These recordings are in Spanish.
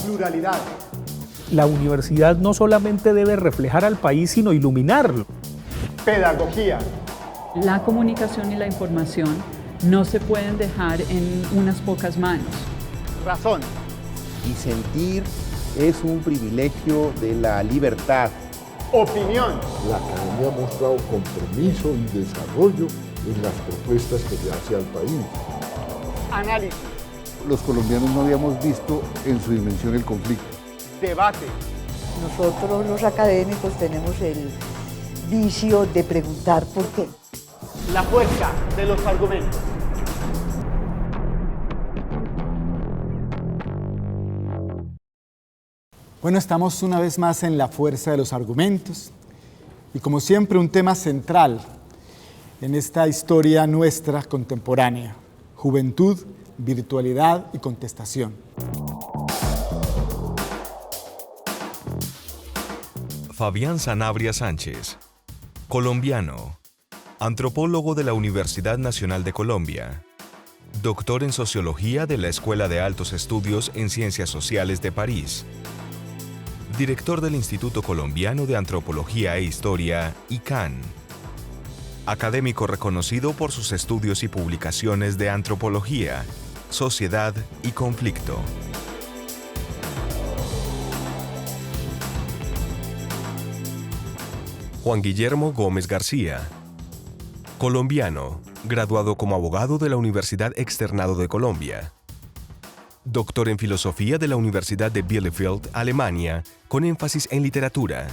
Pluralidad. La universidad no solamente debe reflejar al país, sino iluminarlo. Pedagogía. La comunicación y la información no se pueden dejar en unas pocas manos. Razón. Disentir es un privilegio de la libertad. Opinión. La academia ha mostrado compromiso y desarrollo en las propuestas que le hace al país. Análisis. Los colombianos no habíamos visto en su dimensión el conflicto. Debate. Nosotros los académicos tenemos el vicio de preguntar por qué. La fuerza de los argumentos. Bueno, estamos una vez más en la fuerza de los argumentos y como siempre un tema central en esta historia nuestra contemporánea: juventud, virtualidad y contestación. Fabián Sanabria Sánchez, colombiano, antropólogo de la Universidad Nacional de Colombia, doctor en Sociología de la Escuela de Altos Estudios en Ciencias Sociales de París, director del Instituto Colombiano de Antropología e Historia, ICANN, académico reconocido por sus estudios y publicaciones de antropología, sociedad y conflicto. Juan Guillermo Gómez García, colombiano, graduado como abogado de la Universidad Externado de Colombia, doctor en Filosofía de la Universidad de Bielefeld, Alemania, con énfasis en literatura,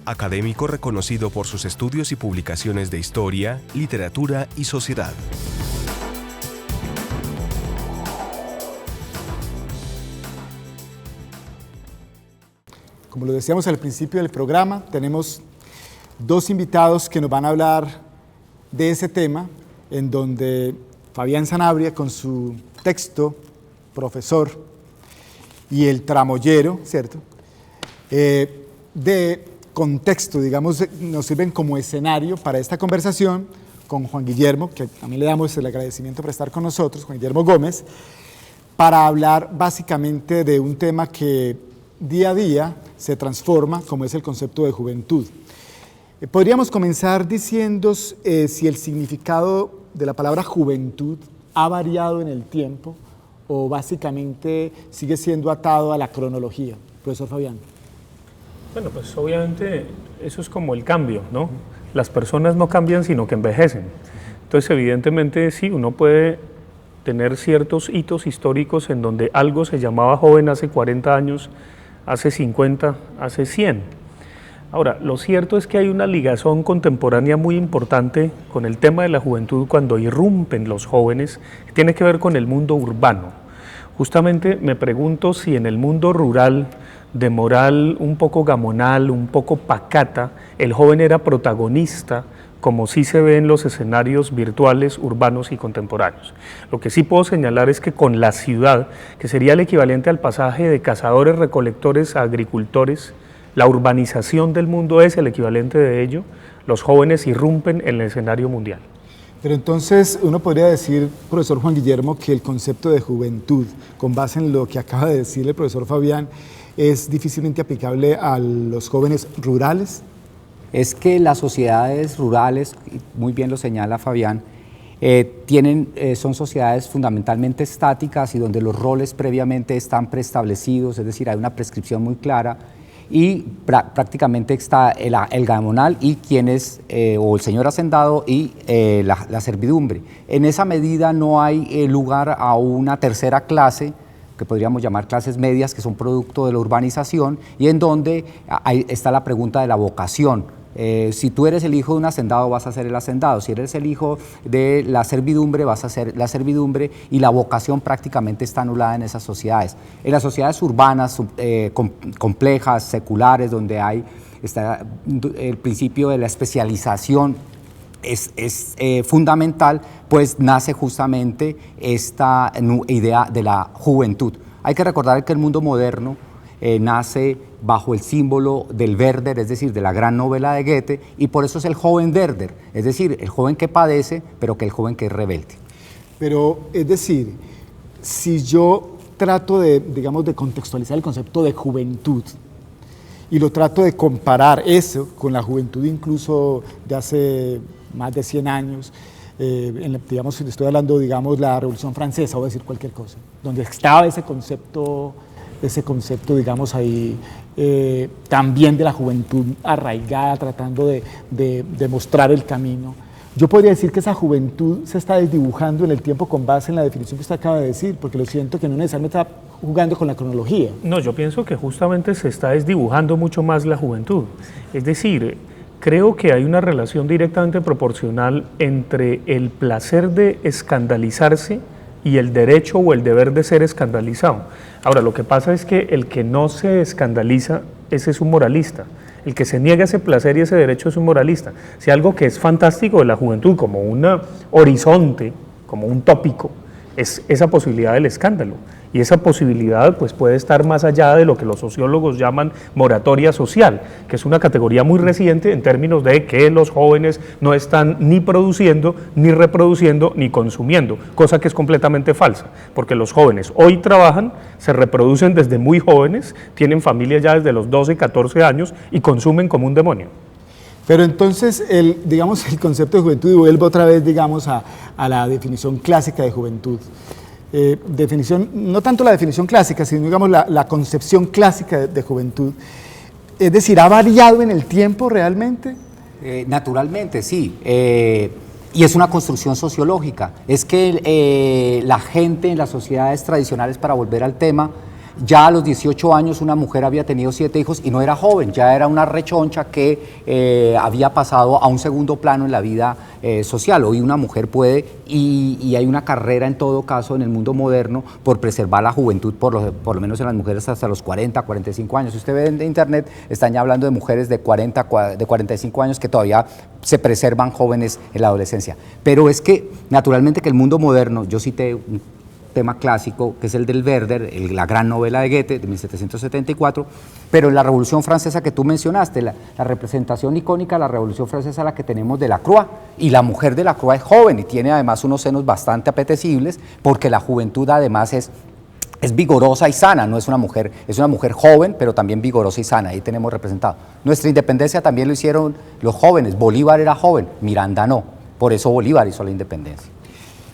académico reconocido por sus estudios y publicaciones de historia, literatura y sociedad. Como lo decíamos al principio del programa, tenemos dos invitados que nos van a hablar de ese tema, en donde Fabián Sanabria, con su texto Profesor y el tramoyero, ¿cierto?, de contexto, digamos, nos sirven como escenario para esta conversación con Juan Guillermo, que también le damos el agradecimiento por estar con nosotros, Juan Guillermo Gómez, para hablar básicamente de un tema que día a día se transforma, como es el concepto de juventud. Podríamos comenzar diciendo si el significado de la palabra juventud ha variado en el tiempo o básicamente sigue siendo atado a la cronología. Profesor Fabián. Bueno, pues obviamente eso es como el cambio, ¿no? Las personas no cambian, sino que envejecen. Entonces, evidentemente, sí, uno puede tener ciertos hitos históricos en donde algo se llamaba joven hace 40 años, hace 50, hace 100. Ahora, lo cierto es que hay una ligazón contemporánea muy importante con el tema de la juventud cuando irrumpen los jóvenes, que tiene que ver con el mundo urbano. Justamente me pregunto si en el mundo rural, de moral un poco gamonal, un poco pacata, el joven era protagonista, como sí se ve en los escenarios virtuales, urbanos y contemporáneos. Lo que sí puedo señalar es que con la ciudad, que sería el equivalente al pasaje de cazadores, recolectores a agricultores, la urbanización del mundo es el equivalente de ello, los jóvenes irrumpen en el escenario mundial. Pero entonces uno podría decir, profesor Juan Guillermo, que el concepto de juventud, con base en lo que acaba de decir el profesor Fabián, es difícilmente aplicable a los jóvenes rurales. Es que las sociedades rurales, muy bien lo señala Fabián, son sociedades fundamentalmente estáticas y donde los roles previamente están preestablecidos, es decir, hay una prescripción muy clara y prácticamente está el gamonal y o el señor hacendado y la servidumbre. En esa medida no hay lugar a una tercera clase, que podríamos llamar clases medias, que son producto de la urbanización, y en donde está la pregunta de la vocación. Si tú eres el hijo de un hacendado, vas a ser el hacendado. Si eres el hijo de la servidumbre, vas a ser la servidumbre, y la vocación prácticamente está anulada en esas sociedades. En las sociedades urbanas, complejas, seculares, donde está el principio de la especialización, es fundamental, pues nace justamente esta idea de la juventud. Hay que recordar que el mundo moderno nace bajo el símbolo del Werther, es decir, de la gran novela de Goethe, y por eso es el joven Werther, es decir, el joven que padece, pero que el joven que es rebelde. Pero, es decir, si yo trato de, digamos, de contextualizar el concepto de juventud y lo trato de comparar eso con la juventud incluso de hace más de 100 años, digamos, estoy hablando, digamos, la Revolución Francesa, voy a decir cualquier cosa, donde estaba ese concepto, digamos, ahí también de la juventud arraigada, tratando de mostrar el camino. Yo podría decir que esa juventud se está desdibujando en el tiempo con base en la definición que usted acaba de decir, porque lo siento que no necesariamente está jugando con la cronología. No, yo pienso que justamente se está desdibujando mucho más la juventud. Es decir, creo que hay una relación directamente proporcional entre el placer de escandalizarse y el derecho o el deber de ser escandalizado. Ahora, lo que pasa es que el que no se escandaliza, ese es un moralista. El que se niega ese placer y ese derecho es un moralista. Si algo que es fantástico de la juventud, como un horizonte, como un tópico, es esa posibilidad del escándalo. Y esa posibilidad pues, puede estar más allá de lo que los sociólogos llaman moratoria social, que es una categoría muy reciente en términos de que los jóvenes no están ni produciendo, ni reproduciendo, ni consumiendo, cosa que es completamente falsa, porque los jóvenes hoy trabajan, se reproducen desde muy jóvenes, tienen familia ya desde los 12, 14 años y consumen como un demonio. Pero entonces, digamos, el concepto de juventud, y vuelvo otra vez, digamos, a la definición clásica de juventud. Definición, no tanto la definición clásica, sino digamos la concepción clásica de juventud. Es decir, ¿ha variado en el tiempo realmente? Naturalmente, sí. Y es una construcción sociológica. Es que la gente en las sociedades tradicionales, para volver al tema, ya a los 18 años una mujer había tenido 7 hijos y no era joven, ya era una rechoncha que había pasado a un segundo plano en la vida social. Hoy una mujer puede, y hay una carrera en todo caso en el mundo moderno por preservar la juventud, por lo menos en las mujeres hasta los 40, 45 años. Si usted ve en internet, están ya hablando de mujeres de 45 años que todavía se preservan jóvenes en la adolescencia. Pero es que, naturalmente, que el mundo moderno, yo cité un tema clásico, que es el del Werther, la gran novela de Goethe de 1774, pero en la Revolución Francesa que tú mencionaste, la representación icónica de la Revolución Francesa, la que tenemos de Lacroix, y la mujer de Lacroix es joven y tiene además unos senos bastante apetecibles, porque la juventud además es vigorosa y sana, no es una mujer joven, pero también vigorosa y sana, ahí tenemos representado. Nuestra independencia también lo hicieron los jóvenes, Bolívar era joven, Miranda no, por eso Bolívar hizo la independencia.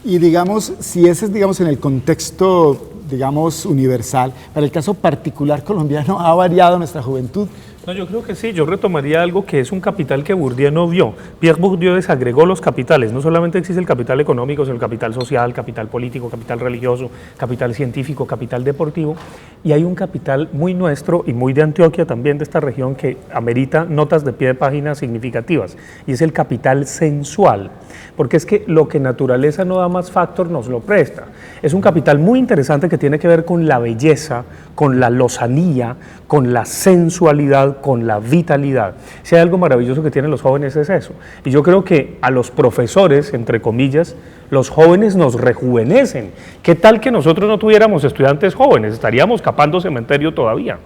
Y digamos, si ese es, digamos, en el contexto, digamos, universal, para el caso particular colombiano, ¿ha variado nuestra juventud? No, yo creo que sí, yo retomaría algo que es un capital que Bourdieu no vio. Pierre Bourdieu desagregó los capitales, no solamente existe el capital económico, sino el capital social, capital político, capital religioso, capital científico, capital deportivo, y hay un capital muy nuestro y muy de Antioquia también, de esta región, que amerita notas de pie de página significativas, y es el capital sensual, porque es que lo que naturaleza no da más factor nos lo presta. Es un capital muy interesante que tiene que ver con la belleza, con la lozanía, con la sensualidad, con la vitalidad. Si hay algo maravilloso que tienen los jóvenes es eso. Y yo creo que a los profesores, entre comillas, los jóvenes nos rejuvenecen. ¿Qué tal que nosotros no tuviéramos estudiantes jóvenes? Estaríamos capando cementerio todavía.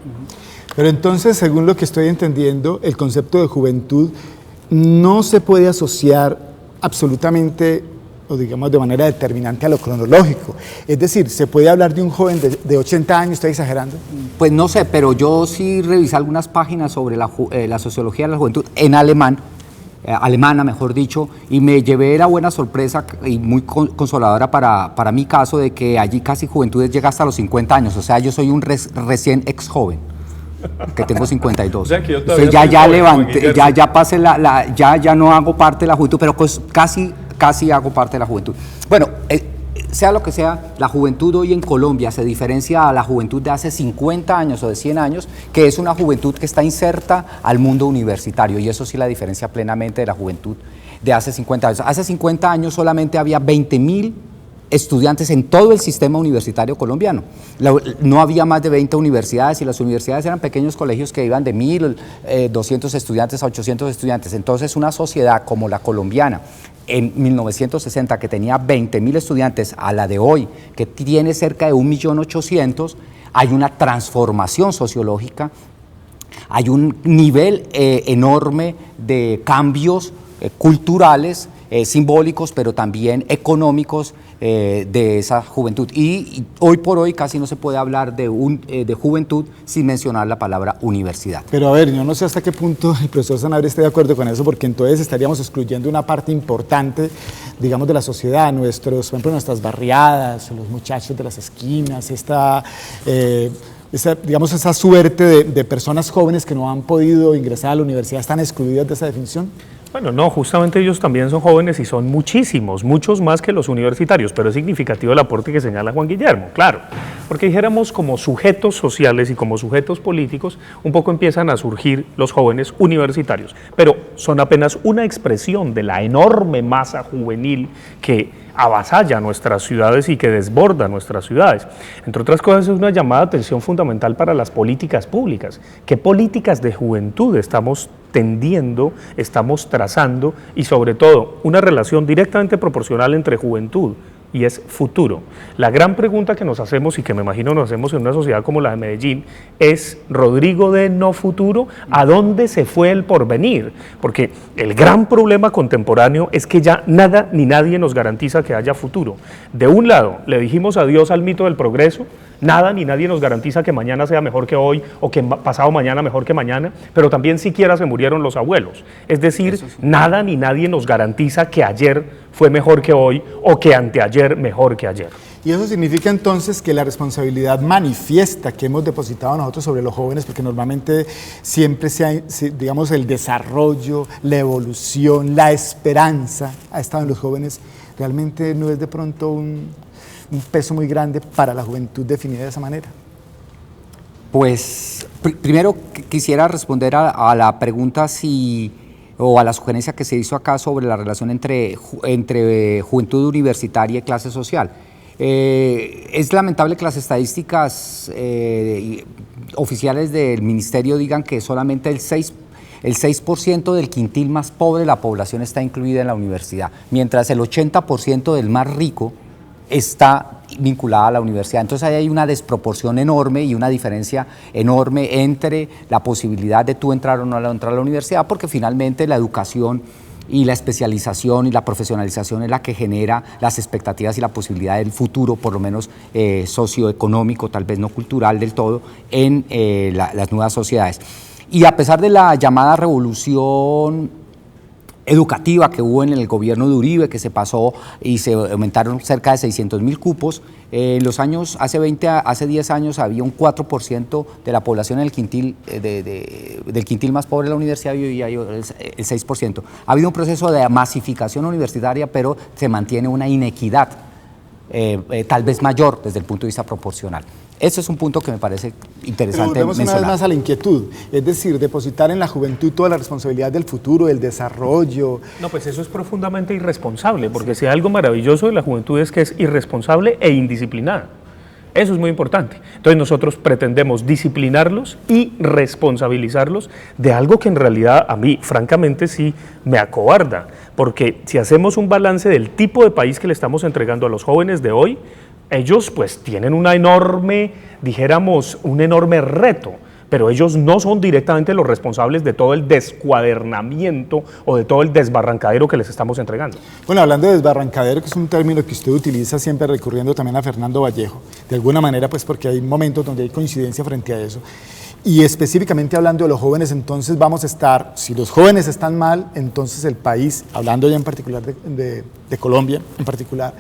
Pero entonces, según lo que estoy entendiendo, el concepto de juventud no se puede asociar absolutamente, o digamos de manera determinante, a lo cronológico. Es decir, ¿se puede hablar de un joven de 80 años? ¿Estoy exagerando? Pues no sé, pero yo sí revisé algunas páginas sobre la sociología de la juventud en alemana, mejor dicho, y me llevé la buena sorpresa y muy consoladora para mi caso de que allí casi juventud llega hasta los 50 años, o sea, yo soy un recién ex joven, que tengo 52. O sea, que yo todavía ya levanté, ya pasé ya no hago parte de la juventud, pero casi hago parte de la juventud. Bueno, sea lo que sea, la juventud hoy en Colombia se diferencia a la juventud de hace 50 años o de 100 años, que es una juventud que está inserta al mundo universitario, y eso sí la diferencia plenamente de la juventud de hace 50 años. Hace 50 años solamente había 20.000 estudiantes en todo el sistema universitario colombiano. No había más de 20 universidades, y las universidades eran pequeños colegios que iban de 1.200 estudiantes a 800 estudiantes. Entonces, una sociedad como la colombiana, en 1960, que tenía 20.000 estudiantes, a la de hoy, que tiene cerca de 1.800.000, hay una transformación sociológica, hay un nivel enorme de cambios culturales simbólicos, pero también económicos de esa juventud. Y hoy por hoy casi no se puede hablar de juventud sin mencionar la palabra universidad. Pero a ver, yo no sé hasta qué punto el profesor Sanabria esté de acuerdo con eso, porque entonces estaríamos excluyendo una parte importante, digamos, de la sociedad, por ejemplo, nuestras barriadas, los muchachos de las esquinas, digamos, esa suerte de personas jóvenes que no han podido ingresar a la universidad, ¿están excluidas de esa definición? Bueno, no, justamente ellos también son jóvenes y son muchísimos, muchos más que los universitarios, pero es significativo el aporte que señala Juan Guillermo, claro, porque dijéramos como sujetos sociales y como sujetos políticos, un poco empiezan a surgir los jóvenes universitarios, pero son apenas una expresión de la enorme masa juvenil que avasalla nuestras ciudades y que desborda nuestras ciudades. Entre otras cosas, es una llamada de atención fundamental para las políticas públicas. ¿Qué políticas de juventud estamos tendiendo, estamos trazando y sobre todo una relación directamente proporcional entre juventud y es futuro? La gran pregunta que nos hacemos y que me imagino nos hacemos en una sociedad como la de Medellín es, Rodrigo, de no futuro, ¿a dónde se fue el porvenir? Porque el gran problema contemporáneo es que ya nada ni nadie nos garantiza que haya futuro. De un lado, le dijimos adiós al mito del progreso, nada ni nadie nos garantiza que mañana sea mejor que hoy o que pasado mañana mejor que mañana, pero también siquiera se murieron los abuelos. Es decir, nada ni nadie nos garantiza que ayer fue mejor que hoy o que anteayer mejor que ayer. Y eso significa entonces que la responsabilidad manifiesta que hemos depositado nosotros sobre los jóvenes, porque normalmente siempre digamos, el desarrollo, la evolución, la esperanza ha estado en los jóvenes, realmente no es de pronto un peso muy grande para la juventud definida de esa manera. Pues primero quisiera responder a la pregunta o a la sugerencia que se hizo acá sobre la relación entre juventud universitaria y clase social. Es lamentable que las estadísticas oficiales del ministerio digan que solamente el 6% del quintil más pobre de la población está incluida en la universidad, mientras el 80% del más rico está vinculada a la universidad. Entonces ahí hay una desproporción enorme y una diferencia enorme entre la posibilidad de tú entrar o no entrar a la universidad, porque finalmente la educación y la especialización y la profesionalización es la que genera las expectativas y la posibilidad del futuro, por lo menos socioeconómico, tal vez no cultural del todo, en las nuevas sociedades. Y a pesar de la llamada revolución educativa que hubo en el gobierno de Uribe, que se pasó y se aumentaron cerca de 600.000 cupos. En los años, hace 10 años había un 4% de la población en el quintil, del quintil más pobre de la universidad y hoy hay el 6%. Ha habido un proceso de masificación universitaria, pero se mantiene una inequidad tal vez mayor desde el punto de vista proporcional. Ese es un punto que me parece interesante Pero volvemos mencionar. una vez más a la inquietud, es decir, depositar en la juventud toda la responsabilidad del futuro, del desarrollo. No, pues eso es profundamente irresponsable, porque si hay algo maravilloso de la juventud es que es irresponsable e indisciplinada. Eso es muy importante. Entonces nosotros pretendemos disciplinarlos y responsabilizarlos de algo que en realidad a mí, francamente, sí me acobarda, porque si hacemos un balance del tipo de país que le estamos entregando a los jóvenes de hoy, ellos pues tienen una enorme, dijéramos, un enorme reto, pero ellos no son directamente los responsables de todo el descuadernamiento o de todo el desbarrancadero que les estamos entregando. Bueno, hablando de desbarrancadero, que es un término que usted utiliza siempre recurriendo también a Fernando Vallejo, de alguna manera pues porque hay momentos donde hay coincidencia frente a eso. Y específicamente hablando de los jóvenes, entonces vamos a estar, si los jóvenes están mal, entonces el país, hablando ya en particular de Colombia en particular,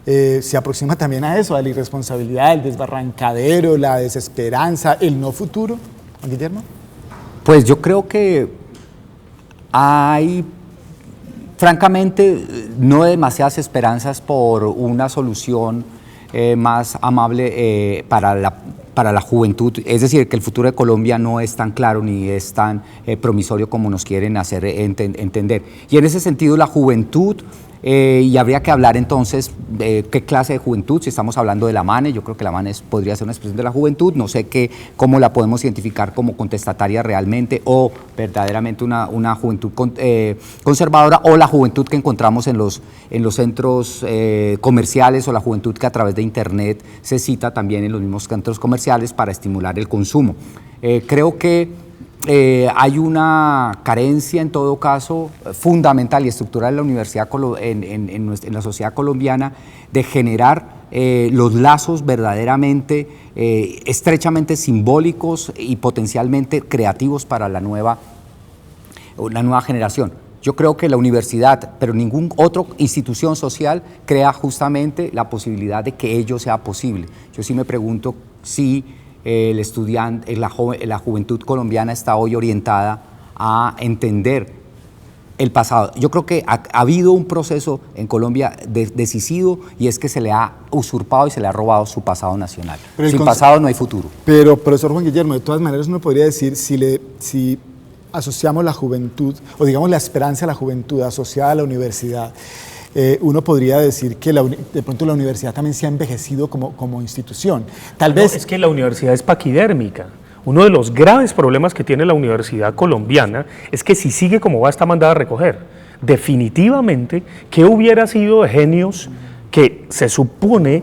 se aproxima también a eso, a la irresponsabilidad, el desbarrancadero, la desesperanza, el no futuro. ¿Juan Guillermo? Pues yo creo que hay, francamente, no demasiadas esperanzas por una solución más amable para la juventud. Es decir, que el futuro de Colombia no es tan claro ni es tan promisorio como nos quieren hacer entender. Y en ese sentido, la juventud... y habría que hablar entonces de qué clase de juventud, si estamos hablando de la MANE, yo creo que la MANE podría ser una expresión de la juventud, no sé cómo la podemos identificar como contestataria realmente o verdaderamente una juventud conservadora, o la juventud que encontramos en los centros comerciales, o la juventud que a través de internet se cita también en los mismos centros comerciales para estimular el consumo. Creo que Hay una carencia, en todo caso, fundamental y estructural en la universidad, en la sociedad colombiana, de generar los lazos verdaderamente, estrechamente simbólicos y potencialmente creativos para la nueva generación. Yo creo que la universidad, pero ninguna otra institución social, crea justamente la posibilidad de que ello sea posible. Yo sí me pregunto si el estudiante, la juventud colombiana está hoy orientada a entender el pasado. Yo creo que ha habido un proceso en Colombia decisivo, y es que se le ha usurpado y se le ha robado su pasado nacional. Sin pasado no hay futuro. Pero, profesor Juan Guillermo, de todas maneras uno podría decir, si asociamos la juventud, o digamos la esperanza de la juventud asociada a la universidad, uno podría decir que de pronto la universidad también se ha envejecido como institución. Tal vez... Es que la universidad es paquidérmica. Uno de los graves problemas que tiene la universidad colombiana es que si sigue como va, está mandada a recoger. Definitivamente, ¿qué hubiera sido de genios que se supone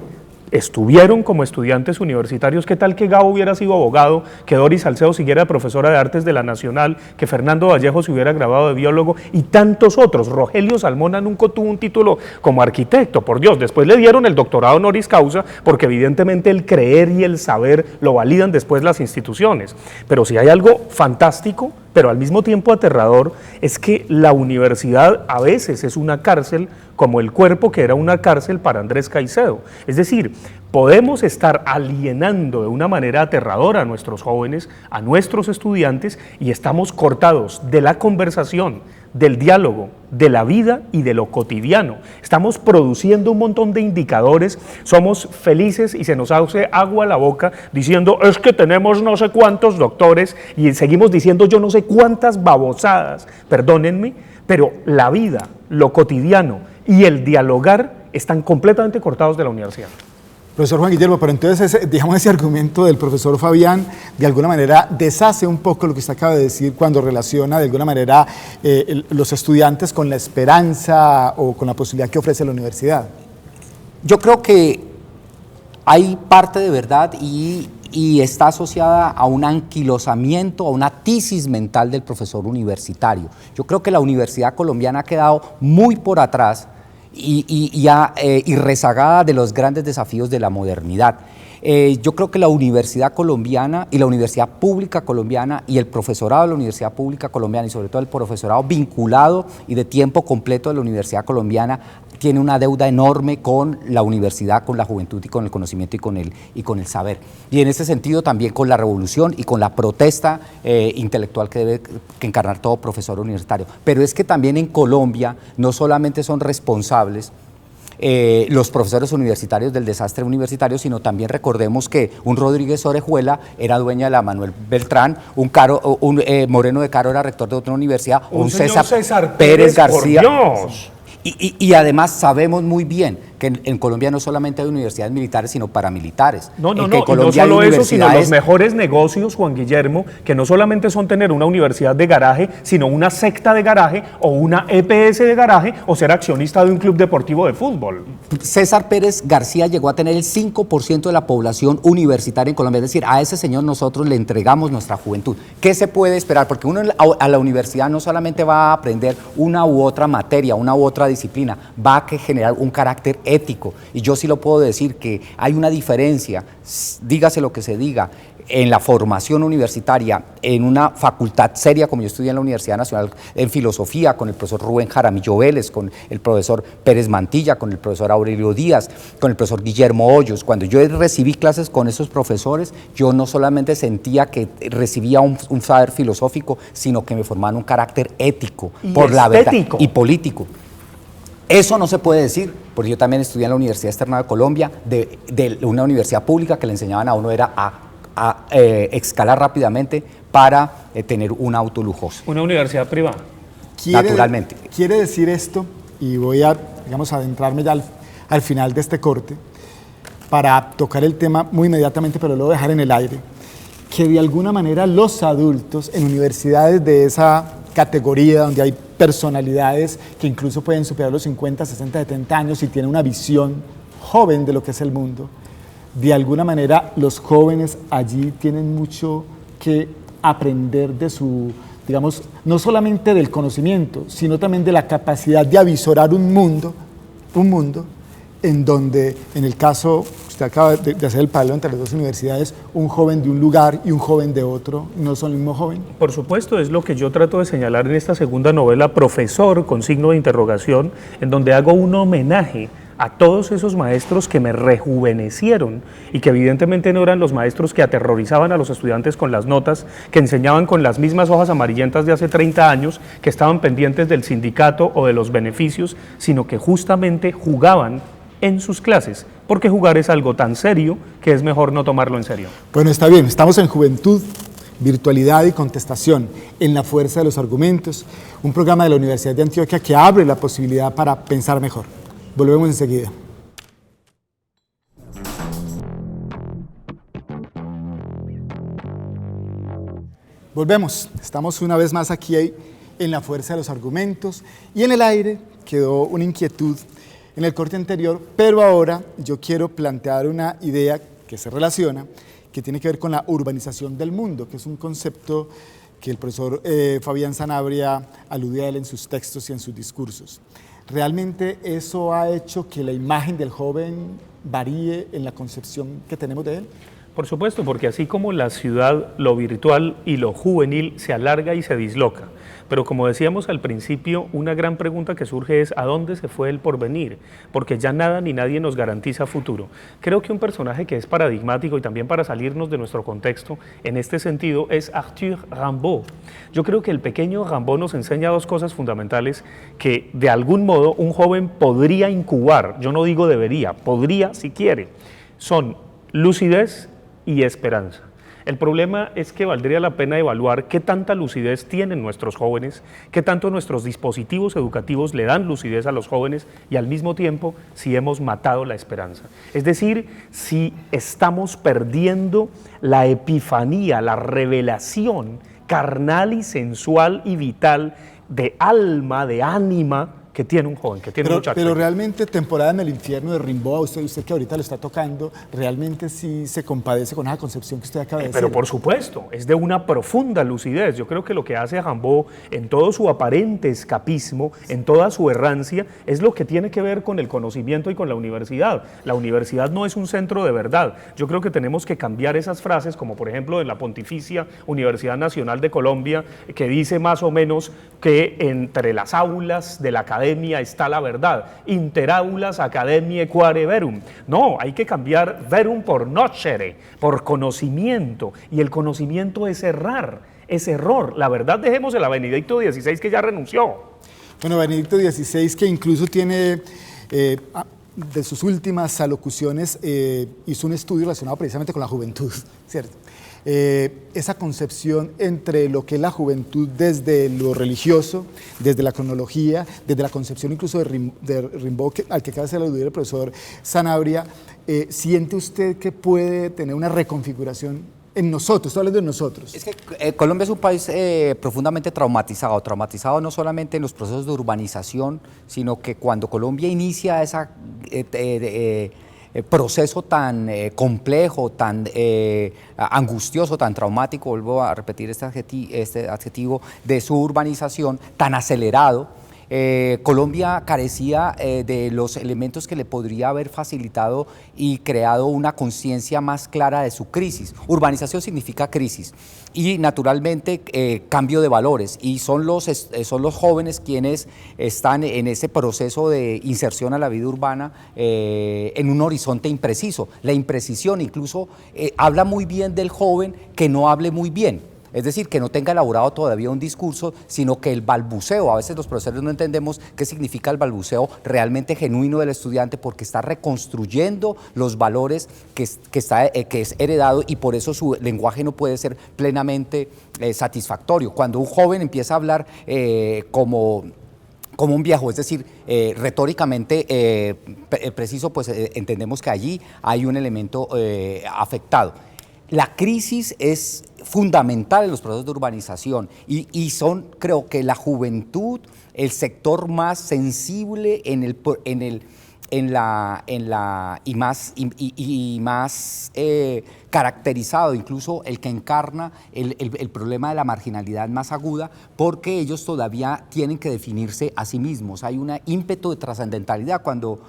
estuvieron como estudiantes universitarios? ¿Qué tal que Gabo hubiera sido abogado, que Doris Salcedo siguiera profesora de artes de la Nacional, que Fernando Vallejo se hubiera graduado de biólogo y tantos otros? Rogelio Salmona nunca tuvo un título como arquitecto, por Dios. Después le dieron el doctorado honoris causa porque evidentemente el creer y el saber lo validan después las instituciones. Pero si hay algo fantástico, pero al mismo tiempo aterrador, es que la universidad a veces es una cárcel como el cuerpo que era una cárcel para Andrés Caicedo. Es decir, podemos estar alienando de una manera aterradora a nuestros jóvenes, a nuestros estudiantes, y estamos cortados de la conversación, del diálogo, de la vida y de lo cotidiano. Estamos produciendo un montón de indicadores, somos felices y se nos hace agua a la boca diciendo es que tenemos no sé cuántos doctores y seguimos diciendo yo no sé cuántas babosadas, perdónenme, pero la vida, lo cotidiano y el dialogar están completamente cortados de la universidad. Profesor Juan Guillermo, pero entonces ese argumento del profesor Fabián de alguna manera deshace un poco lo que usted acaba de decir cuando relaciona de alguna manera los estudiantes con la esperanza o con la posibilidad que ofrece la universidad. Yo creo que hay parte de verdad y está asociada a un anquilosamiento, a una tisis mental del profesor universitario. Yo creo que la universidad colombiana ha quedado muy por atrás y rezagada de los grandes desafíos de la modernidad. Yo creo que la universidad colombiana y la universidad pública colombiana y el profesorado de la universidad pública colombiana y sobre todo el profesorado vinculado y de tiempo completo de la universidad colombiana tiene una deuda enorme con la universidad, con la juventud y con el conocimiento y con el saber. Y en ese sentido también con la revolución y con la protesta intelectual que debe encarnar todo profesor universitario. Pero es que también en Colombia no solamente son responsables los profesores universitarios del desastre universitario, sino también recordemos que un Rodríguez Orejuela era dueña de la Manuel Beltrán, un Moreno de Caro era rector de otra universidad, un César Pérez García. Por Dios. Y además sabemos muy bien que en Colombia no solamente hay universidades militares, sino paramilitares. No, y no solo eso, sino los mejores negocios, Juan Guillermo, que no solamente son tener una universidad de garaje, sino una secta de garaje o una EPS de garaje o ser accionista de un club deportivo de fútbol. César Pérez García llegó a tener el 5% de la población universitaria en Colombia, es decir, a ese señor nosotros le entregamos nuestra juventud. ¿Qué se puede esperar? Porque uno a la universidad no solamente va a aprender una u otra materia, una u otra disciplina, va a generar un carácter ético, y yo sí lo puedo decir que hay una diferencia, dígase lo que se diga, en la formación universitaria, en una facultad seria como yo estudié en la Universidad Nacional en Filosofía, con el profesor Rubén Jaramillo Vélez, con el profesor Pérez Mantilla, con el profesor Aurelio Díaz, con el profesor Guillermo Hoyos. Cuando yo recibí clases con esos profesores, yo no solamente sentía que recibía un saber filosófico, sino que me formaban un carácter ético, por la verdad, y político. Eso no se puede decir, porque yo también estudié en la Universidad Externa de Colombia, de una universidad pública que le enseñaban a uno era a escalar rápidamente para tener un auto lujoso. Una universidad privada. Naturalmente. Quiere decir esto, y voy a, digamos, adentrarme ya al final de este corte, para tocar el tema muy inmediatamente, pero lo voy a dejar en el aire, que de alguna manera los adultos en universidades de esa categoría, donde hay personalidades que incluso pueden superar los 50, 60, 70 años y tienen una visión joven de lo que es el mundo, de alguna manera los jóvenes allí tienen mucho que aprender de su, digamos, no solamente del conocimiento, sino también de la capacidad de avisorar un mundo en donde, en el caso, usted acaba de hacer el paralelo entre las dos universidades, un joven de un lugar y un joven de otro no son el mismo joven? Por supuesto, es lo que yo trato de señalar en esta segunda novela, Profesor, con signo de interrogación, en donde hago un homenaje a todos esos maestros que me rejuvenecieron y que evidentemente no eran los maestros que aterrorizaban a los estudiantes con las notas, que enseñaban con las mismas hojas amarillentas de hace 30 años, que estaban pendientes del sindicato o de los beneficios, sino que justamente jugaban en sus clases, porque jugar es algo tan serio que es mejor no tomarlo en serio. Bueno, está bien, estamos en Juventud, Virtualidad y Contestación, en la fuerza de los argumentos, un programa de la Universidad de Antioquia que abre la posibilidad para pensar mejor. Volvemos enseguida. Volvemos, estamos una vez más aquí en la fuerza de los argumentos y en el aire quedó una inquietud en el corte anterior, pero ahora yo quiero plantear una idea que se relaciona, que tiene que ver con la urbanización del mundo, que es un concepto que el profesor Fabián Sanabria aludía a él en sus textos y en sus discursos. ¿Realmente eso ha hecho que la imagen del joven varíe en la concepción que tenemos de él? Por supuesto, porque así como la ciudad, lo virtual y lo juvenil se alarga y se disloca, pero como decíamos al principio, una gran pregunta que surge es ¿a dónde se fue el porvenir? Porque ya nada ni nadie nos garantiza futuro. Creo que un personaje que es paradigmático y también para salirnos de nuestro contexto en este sentido es Arthur Rimbaud. Yo creo que el pequeño Rimbaud nos enseña dos cosas fundamentales que de algún modo un joven podría incubar, yo no digo debería, podría si quiere, son lucidez y esperanza. El problema es que valdría la pena evaluar qué tanta lucidez tienen nuestros jóvenes, qué tanto nuestros dispositivos educativos le dan lucidez a los jóvenes y al mismo tiempo si hemos matado la esperanza. Es decir, si estamos perdiendo la epifanía, la revelación carnal y sensual y vital de alma, de ánima, que tiene un joven, que tiene un muchacho. Pero realmente Temporada en el infierno de Rimbaud, usted que ahorita lo está tocando, realmente sí se compadece con esa concepción que usted acaba de decir. Pero por supuesto, es de una profunda lucidez. Yo creo que lo que hace Rimbaud en todo su aparente escapismo, en toda su errancia, es lo que tiene que ver con el conocimiento y con la universidad. La universidad no es un centro de verdad. Yo creo que tenemos que cambiar esas frases, como por ejemplo en la Pontificia Universidad Nacional de Colombia, que dice más o menos que entre las aulas de la academia está la verdad, inter aulas academiae quare verum. No, hay que cambiar verum por nocere, por conocimiento, y el conocimiento es errar, es error. La verdad dejémosela a Benedicto XVI, que ya renunció. Bueno, Benedicto XVI, que incluso tiene, de sus últimas alocuciones, hizo un estudio relacionado precisamente con la juventud, ¿cierto? Esa concepción entre lo que es la juventud desde lo religioso, desde la cronología, desde la concepción incluso de Rimbaud, al que acaba de hacer aludir el profesor Sanabria, ¿siente usted que puede tener una reconfiguración en nosotros? Estoy hablando de nosotros. Es que Colombia es un país profundamente traumatizado no solamente en los procesos de urbanización, sino que cuando Colombia inicia esa proceso tan complejo, tan angustioso, tan traumático, vuelvo a repetir este adjetivo, de su urbanización tan acelerado, Colombia carecía de los elementos que le podría haber facilitado y creado una conciencia más clara de su crisis. Urbanización significa crisis y naturalmente cambio de valores, y son los jóvenes quienes están en ese proceso de inserción a la vida urbana en un horizonte impreciso. La imprecisión incluso habla muy bien del joven que no hable muy bien. Es decir, que no tenga elaborado todavía un discurso, sino que el balbuceo, a veces los profesores no entendemos qué significa el balbuceo realmente genuino del estudiante, porque está reconstruyendo los valores que es heredado, y por eso su lenguaje no puede ser plenamente satisfactorio. Cuando un joven empieza a hablar como un viejo, es decir, retóricamente preciso, pues entendemos que allí hay un elemento afectado. La crisis es fundamental en los procesos de urbanización y son, creo que la juventud, el sector más sensible en y más caracterizado, incluso el que encarna el problema de la marginalidad más aguda, porque ellos todavía tienen que definirse a sí mismos. Hay un ímpetu de trascendentalidad cuando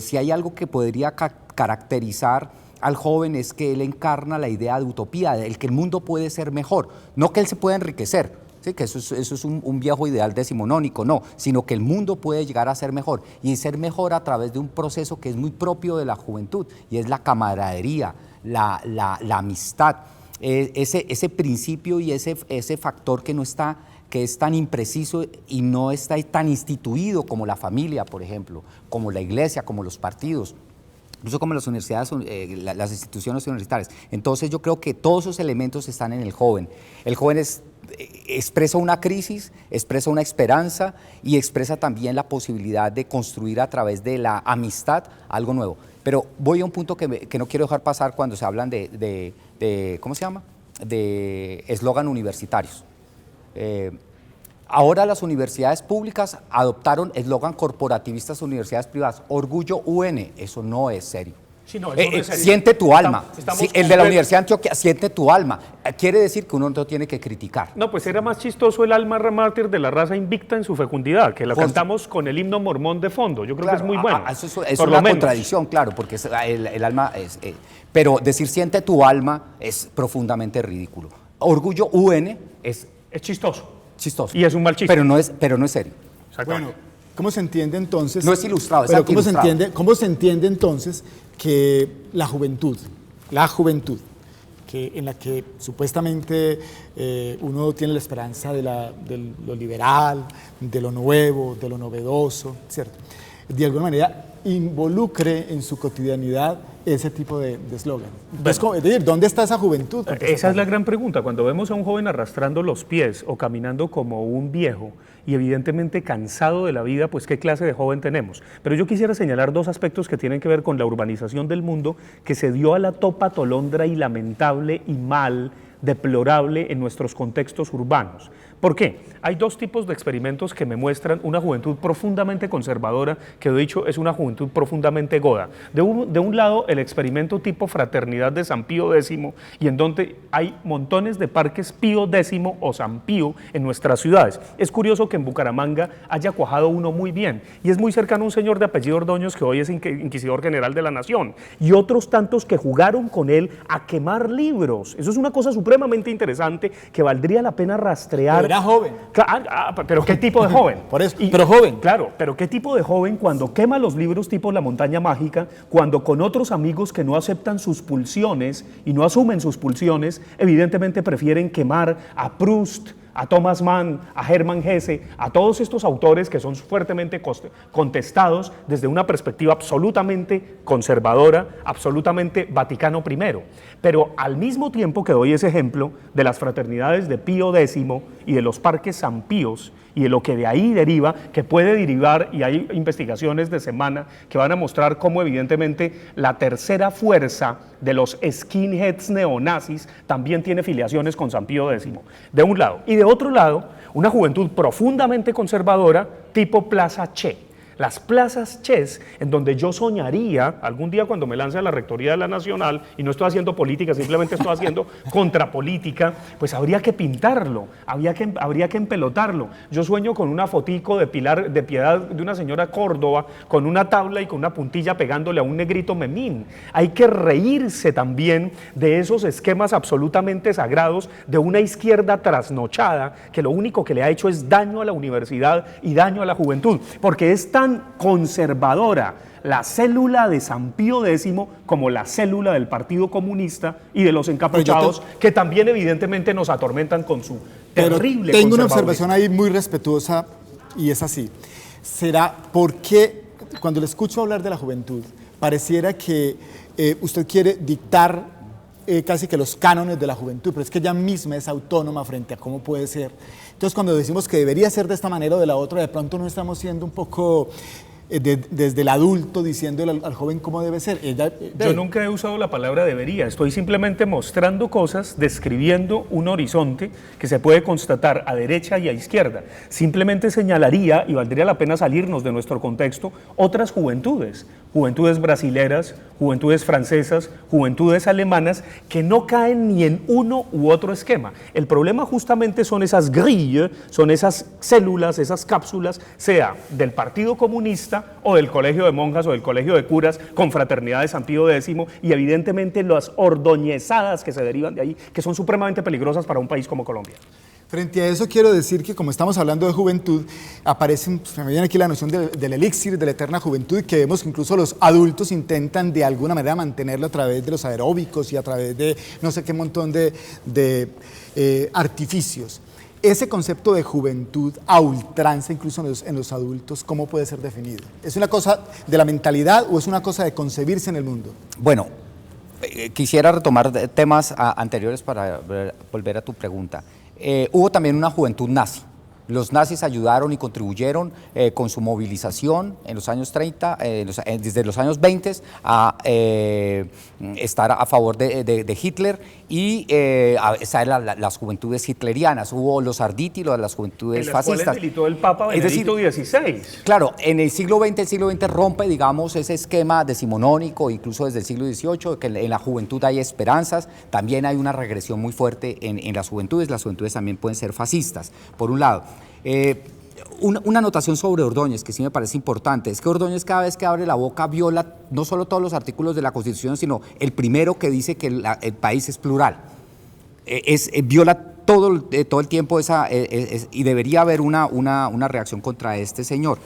si hay algo que podría caracterizar al joven es que él encarna la idea de utopía, el que el mundo puede ser mejor, no que él se pueda enriquecer. Sí, que eso es un viejo ideal decimonónico, no, sino que el mundo puede llegar a ser mejor y ser mejor a través de un proceso que es muy propio de la juventud y es la camaradería, la amistad, ese principio y ese factor que es tan impreciso y no está tan instituido como la familia, por ejemplo, como la iglesia, como los partidos, incluso como las universidades, las instituciones universitarias. Entonces yo creo que todos esos elementos están en el joven. El joven expresa una crisis, expresa una esperanza y expresa también la posibilidad de construir a través de la amistad algo nuevo. Pero voy a un punto que no quiero dejar pasar cuando se hablan de ¿cómo se llama? De eslogan universitarios. Ahora las universidades públicas adoptaron eslogan corporativistas universidades privadas. Orgullo UN, eso no es serio. Sí, no, eso no es serio. Siente tu alma. El de la con- Universidad de Antioquia, siente tu alma. Quiere decir que uno no tiene que criticar. No, pues era más chistoso el alma mártir de la raza invicta en su fecundidad, que la Justo. cantamos con el himno mormón de fondo. Yo creo Claro, que es muy bueno. Eso es por una lo menos. contradicción, claro, porque el alma es... pero decir siente tu alma es profundamente ridículo. Orgullo UN es Es chistoso. chistoso. Y es un mal chiste. Pero no es serio. Exactamente. Bueno, ¿cómo se entiende entonces? No es ilustrado, es pero ¿cómo se antiilustrado. ¿cómo se entiende entonces que la juventud, en la que supuestamente uno tiene la esperanza de lo liberal, de lo nuevo, de lo novedoso, ¿cierto? De alguna manera involucre en su cotidianidad ese tipo de eslogan. Entonces, es decir, ¿dónde está esa juventud? Esa es la gran pregunta. Cuando vemos a un joven arrastrando los pies o caminando como un viejo y evidentemente cansado de la vida, pues qué clase de joven tenemos. Pero yo quisiera señalar dos aspectos que tienen que ver con la urbanización del mundo que se dio a la topa tolondra y lamentable y mal, deplorable en nuestros contextos urbanos. ¿Por qué? Hay dos tipos de experimentos que me muestran una juventud profundamente conservadora, que he dicho es una juventud profundamente goda. De un lado, el experimento tipo fraternidad de San Pío X, y en donde hay montones de parques Pío X o San Pío en nuestras ciudades. Es curioso que en Bucaramanga haya cuajado uno muy bien, y es muy cercano a un señor de apellido Ordóñez que hoy es inquisidor general de la Nación, y otros tantos que jugaron con él a quemar libros. Eso es una cosa supremamente interesante que valdría la pena rastrear. Era joven. Pero ¿qué tipo de joven? Por eso, pero joven. Claro, pero ¿qué tipo de joven cuando quema los libros tipo La montaña mágica, cuando con otros amigos que no aceptan sus pulsiones y no asumen sus pulsiones, evidentemente prefieren quemar a Proust, a Thomas Mann, a Hermann Hesse, a todos estos autores que son fuertemente contestados desde una perspectiva absolutamente conservadora, absolutamente Vaticano I. Pero al mismo tiempo que doy ese ejemplo de las fraternidades de Pío X y de los parques San Píos y de lo que de ahí deriva, que puede derivar, y hay investigaciones de semana que van a mostrar cómo evidentemente la tercera fuerza de los skinheads neonazis también tiene filiaciones con San Pío X, de un lado. Y de otro lado, una juventud profundamente conservadora tipo Plaza Che. Las plazas Ches, en donde yo soñaría algún día cuando me lance a la rectoría de la Nacional, y no estoy haciendo política, simplemente estoy haciendo contrapolítica, pues habría que pintarlo, habría que empelotarlo. Yo sueño con una fotico de Piedad de una señora Córdoba, con una tabla y con una puntilla pegándole a un negrito memín. Hay que reírse también de esos esquemas absolutamente sagrados de una izquierda trasnochada, que lo único que le ha hecho es daño a la universidad y daño a la juventud, porque es tan conservadora la célula de San Pío X como la célula del Partido Comunista y de los encapuchados, que también evidentemente nos atormentan con su terrible Tengo una conservadurismo. observación ahí muy respetuosa y es así. ¿Será porque cuando le escucho hablar de la juventud, pareciera que usted quiere dictar casi que los cánones de la juventud, pero es que ella misma es autónoma frente a cómo puede ser? Entonces, cuando decimos que debería ser de esta manera o de la otra, de pronto no estamos siendo un poco desde el adulto diciéndole al joven cómo debe ser. Yo nunca he usado la palabra debería, estoy simplemente mostrando cosas, describiendo un horizonte que se puede constatar a derecha y a izquierda. Simplemente señalaría, y valdría la pena salirnos de nuestro contexto, otras juventudes, juventudes brasileras, juventudes francesas, juventudes alemanas, que no caen ni en uno u otro esquema. El problema justamente son esas grilles, son esas células, esas cápsulas, sea del Partido Comunista o del Colegio de Monjas o del Colegio de Curas, Confraternidad de San Pío X, y evidentemente las ordoñezadas que se derivan de ahí, que son supremamente peligrosas para un país como Colombia. Frente a eso quiero decir que como estamos hablando de juventud, me viene aquí la noción del elixir, de la eterna juventud, que vemos que incluso los adultos intentan de alguna manera mantenerlo a través de los aeróbicos y a través de no sé qué montón de artificios. Ese concepto de juventud a ultranza, incluso en los adultos, ¿cómo puede ser definido? ¿Es una cosa de la mentalidad o es una cosa de concebirse en el mundo? Bueno, quisiera retomar temas anteriores para volver a tu pregunta. Hubo también una juventud nazi. Los nazis ayudaron y contribuyeron con su movilización en los años 30, desde los años 20, a estar a favor de Hitler y estar las juventudes hitlerianas. Hubo los Arditi, las juventudes fascistas. En las cuales militó el Papa Benedicto XVI. Claro, en el siglo XX rompe, digamos, ese esquema decimonónico, incluso desde el siglo XVIII, que en la juventud hay esperanzas. También hay una regresión muy fuerte en las juventudes. Las juventudes también pueden ser fascistas, por un lado. Una anotación sobre Ordóñez que sí me parece importante, es que Ordóñez cada vez que abre la boca viola no solo todos los artículos de la Constitución, sino el primero que dice que el país es plural. Viola todo el tiempo y debería haber una reacción contra este señor.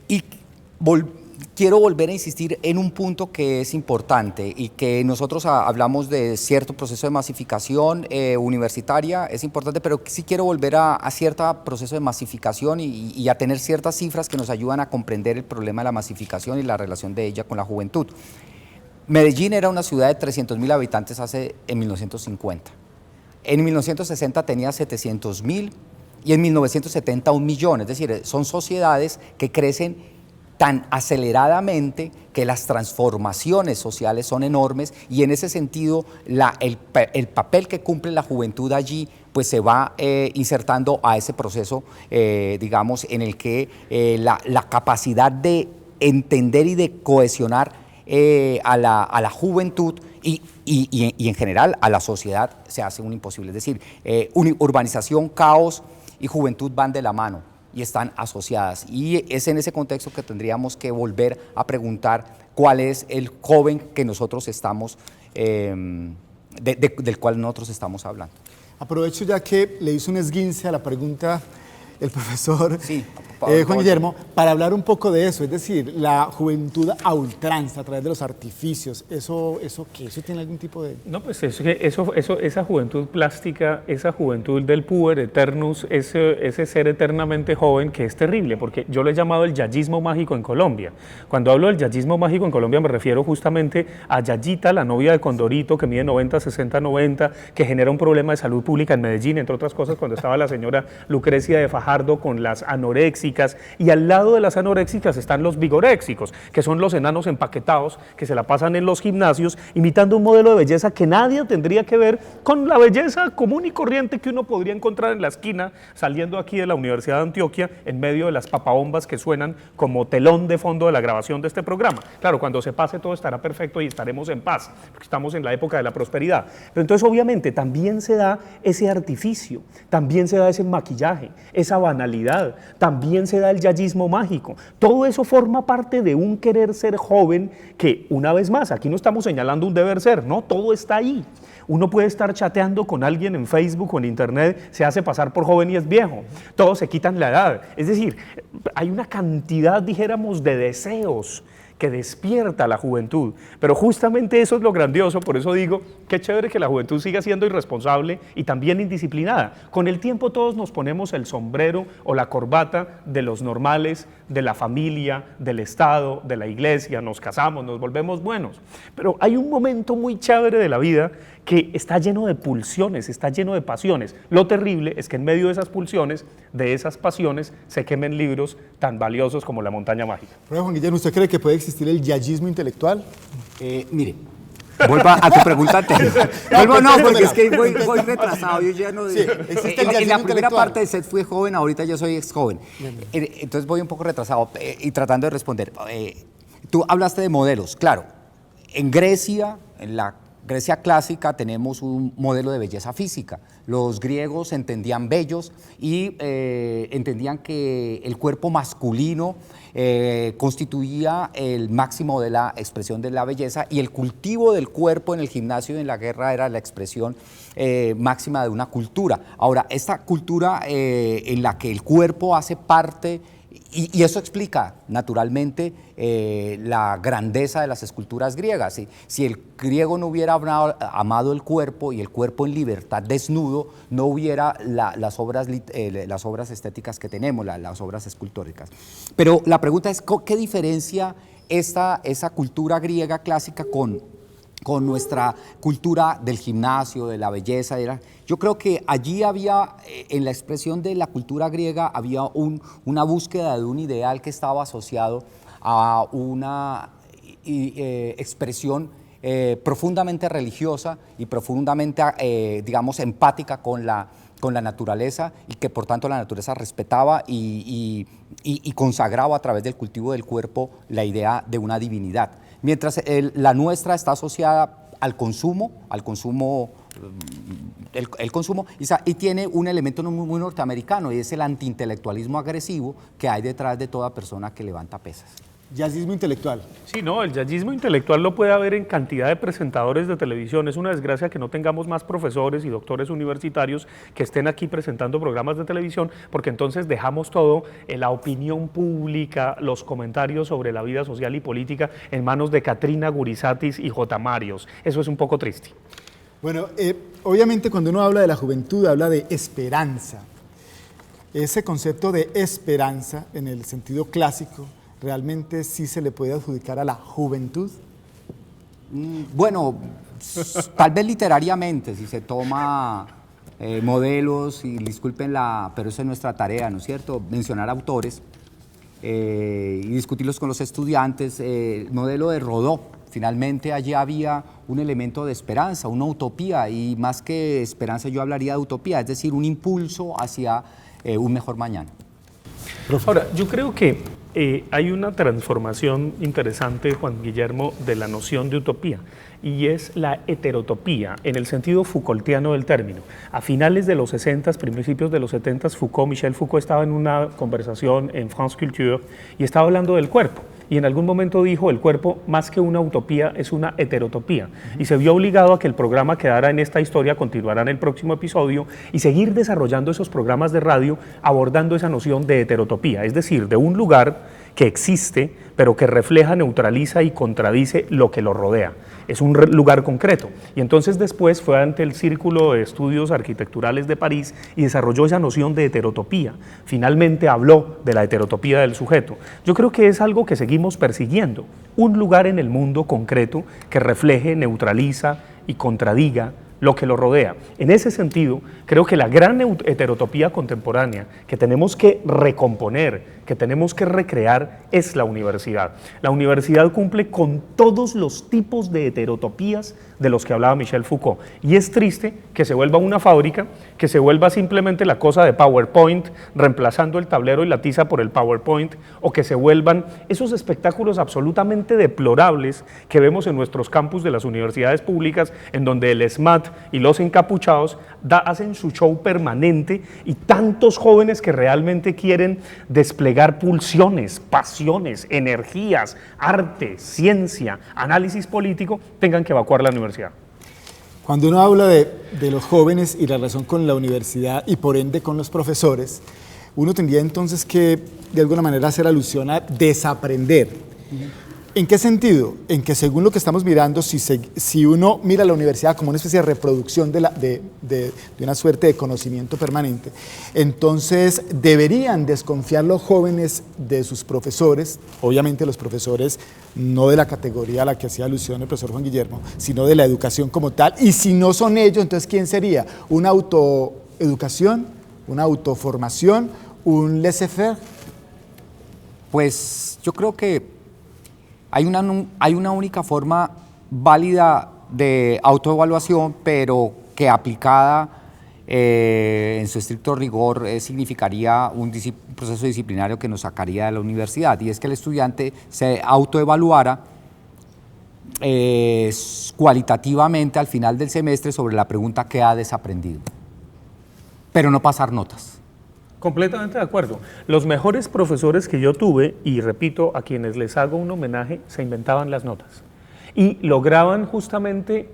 Y quiero volver a insistir en un punto que es importante y que nosotros hablamos de cierto proceso de masificación universitaria, es importante, pero sí quiero volver a cierto proceso de masificación y a tener ciertas cifras que nos ayudan a comprender el problema de la masificación y la relación de ella con la juventud. Medellín era una ciudad de 300.000 habitantes en 1950. En 1960 tenía 700.000 y en 1970 1 millón, es decir, son sociedades que crecen tan aceleradamente que las transformaciones sociales son enormes y en ese sentido el papel que cumple la juventud allí pues se va insertando a ese proceso, digamos, en el que la capacidad de entender y de cohesionar a la juventud y en general a la sociedad se hace un imposible. Es decir, urbanización, caos y juventud van de la mano y están asociadas. Y es en ese contexto que tendríamos que volver a preguntar cuál es el joven que nosotros estamos, del cual nosotros estamos hablando. Aprovecho ya que le hizo un esguince a la pregunta el profesor sí, Juan Guillermo, para hablar un poco de eso, es decir, la juventud a través de los artificios, ¿eso qué? ¿Eso tiene algún tipo de...? No, pues esa juventud plástica, esa juventud del puer eternus, ese ser eternamente joven que es terrible, porque yo lo he llamado el yayismo mágico en Colombia. Cuando hablo del yayismo mágico en Colombia me refiero justamente a Yayita, la novia de Condorito, que mide 90, 60, 90, que genera un problema de salud pública en Medellín, entre otras cosas, cuando estaba la señora Lucrecia de Fajardo con las anoréxicas, y al lado de las anoréxicas están los vigoréxicos, que son los enanos empaquetados que se la pasan en los gimnasios imitando un modelo de belleza que nadie tendría que ver con la belleza común y corriente que uno podría encontrar en la esquina saliendo aquí de la Universidad de Antioquia en medio de las papabombas que suenan como telón de fondo de la grabación de este programa. Claro, cuando se pase todo estará perfecto y estaremos en paz, porque estamos en la época de la prosperidad. Pero entonces obviamente también se da ese artificio, también se da ese maquillaje, esa banalidad, también se da el yayismo mágico. Todo eso forma parte de un querer ser joven que, una vez más, aquí no estamos señalando un deber ser, no, todo está ahí. Uno puede estar chateando con alguien en Facebook o en Internet, se hace pasar por joven y es viejo. Todos se quitan la edad. Es decir, hay una cantidad, dijéramos, de deseos que despierta la juventud, pero justamente eso es lo grandioso, por eso digo, qué chévere que la juventud siga siendo irresponsable y también indisciplinada. Con el tiempo todos nos ponemos el sombrero o la corbata de los normales, de la familia, del Estado, de la iglesia, nos casamos, nos volvemos buenos. Pero hay un momento muy chévere de la vida que está lleno de pulsiones, está lleno de pasiones. Lo terrible es que en medio de esas pulsiones, de esas pasiones, se quemen libros tan valiosos como La montaña mágica. Pero Juan Guillermo, ¿usted cree que puede existir el yayismo intelectual? Mire, vuelva a tu pregunta anterior. No, porque es que voy retrasado. Yo ya no. Sí, existe el en la yacimiento primera intelectual. parte del set fui joven, ahorita ya soy ex joven. Entonces voy un poco retrasado y tratando de responder. Tú hablaste de modelos, claro. En Grecia, en la Grecia clásica, tenemos un modelo de belleza física. Los griegos entendían bellos y entendían que el cuerpo masculino constituía el máximo de la expresión de la belleza, y el cultivo del cuerpo en el gimnasio y en la guerra era la expresión máxima de una cultura. Ahora, esta cultura en la que el cuerpo hace parte, y eso explica naturalmente la grandeza de las esculturas griegas. Si el griego no hubiera amado el cuerpo y el cuerpo en libertad, desnudo, no hubiera las obras estéticas que tenemos, las obras escultóricas. Pero la pregunta es, ¿qué diferencia esa cultura griega clásica con nuestra cultura del gimnasio, de la belleza? Yo creo que allí había, en la expresión de la cultura griega, había una búsqueda de un ideal que estaba asociado a una expresión profundamente religiosa y profundamente, digamos, empática con la naturaleza, y que por tanto la naturaleza respetaba y consagraba a través del cultivo del cuerpo la idea de una divinidad. Mientras la nuestra está asociada al consumo, y tiene un elemento muy norteamericano, y es el antiintelectualismo agresivo que hay detrás de toda persona que levanta pesas. Yayismo intelectual. Sí, no, el yayismo intelectual lo puede haber en cantidad de presentadores de televisión. Es una desgracia que no tengamos más profesores y doctores universitarios que estén aquí presentando programas de televisión, porque entonces dejamos todo, la opinión pública, los comentarios sobre la vida social y política en manos de Catrina Gurizatis y J. Marios. Eso es un poco triste. Bueno, obviamente cuando uno habla de la juventud, habla de esperanza. Ese concepto de esperanza, en el sentido clásico, ¿realmente sí se le puede adjudicar a la juventud? Bueno, tal vez literariamente, si se toma modelos, y disculpen pero esa es nuestra tarea, ¿no es cierto? Mencionar autores y discutirlos con los estudiantes. El modelo de Rodó, finalmente allí había un elemento de esperanza, una utopía, y más que esperanza yo hablaría de utopía, es decir, un impulso hacia un mejor mañana. Ahora, yo creo que hay una transformación interesante, Juan Guillermo, de la noción de utopía, y es la heterotopía, en el sentido Foucaultiano del término. A finales de los 60, principios de los 70, Michel Foucault estaba en una conversación en France Culture y estaba hablando del cuerpo. Y en algún momento dijo, el cuerpo, más que una utopía, es una heterotopía. Y se vio obligado a que el programa quedara en esta historia, continuará en el próximo episodio, y seguir desarrollando esos programas de radio abordando esa noción de heterotopía, es decir, de un lugar que existe, pero que refleja, neutraliza y contradice lo que lo rodea. Es un lugar concreto. Y entonces después fue ante el Círculo de Estudios Arquitecturales de París y desarrolló esa noción de heterotopía. Finalmente habló de la heterotopía del sujeto. Yo creo que es algo que seguimos persiguiendo, un lugar en el mundo concreto que refleje, neutraliza y contradiga lo que lo rodea. En ese sentido, creo que la gran heterotopía contemporánea que tenemos que recomponer, que tenemos que recrear, es la universidad. La universidad cumple con todos los tipos de heterotopías de los que hablaba Michel Foucault. Y es triste que se vuelva una fábrica, que se vuelva simplemente la cosa de PowerPoint, reemplazando el tablero y la tiza por el PowerPoint, o que se vuelvan esos espectáculos absolutamente deplorables que vemos en nuestros campus de las universidades públicas, en donde el SMAT y los encapuchados hacen su show permanente, y tantos jóvenes que realmente quieren desplegar pulsiones, pasiones, energías, arte, ciencia, análisis político, tengan que evacuar la universidad. Cuando uno habla de los jóvenes y la relación con la universidad y por ende con los profesores, uno tendría entonces que de alguna manera hacer alusión a desaprender. ¿En qué sentido? En que según lo que estamos mirando, si uno mira la universidad como una especie de reproducción de una suerte de conocimiento permanente, entonces deberían desconfiar los jóvenes de sus profesores, obviamente los profesores no de la categoría a la que hacía alusión el profesor Juan Guillermo, sino de la educación como tal, y si no son ellos, entonces ¿quién sería? ¿Una autoeducación? ¿Una autoformación? ¿Un laissez-faire? Pues yo creo que hay una única forma válida de autoevaluación, pero que aplicada en su estricto rigor significaría un proceso disciplinario que nos sacaría de la universidad, y es que el estudiante se autoevaluara cualitativamente al final del semestre sobre la pregunta que ha desaprendido, pero no pasar notas. Completamente de acuerdo. Los mejores profesores que yo tuve, y repito, a quienes les hago un homenaje, se inventaban las notas y lograban justamente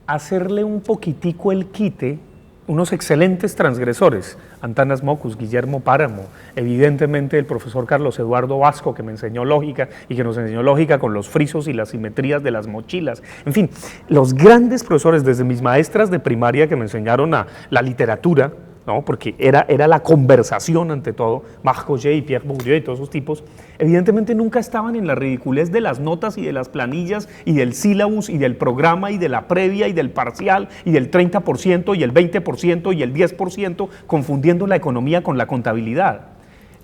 hacerle un poquitico el quite, unos excelentes transgresores, Antanas Mocus, Guillermo Páramo, evidentemente el profesor Carlos Eduardo Vasco, que me enseñó lógica y que nos enseñó lógica con los frisos y las simetrías de las mochilas, en fin, los grandes profesores, desde mis maestras de primaria que me enseñaron a la literatura, ¿no? Porque era la conversación ante todo, Marc Cauchet y Pierre Bourdieu y todos esos tipos, evidentemente nunca estaban en la ridiculez de las notas y de las planillas y del sílabus y del programa y de la previa y del parcial y del 30% y el 20% y el 10%, confundiendo la economía con la contabilidad.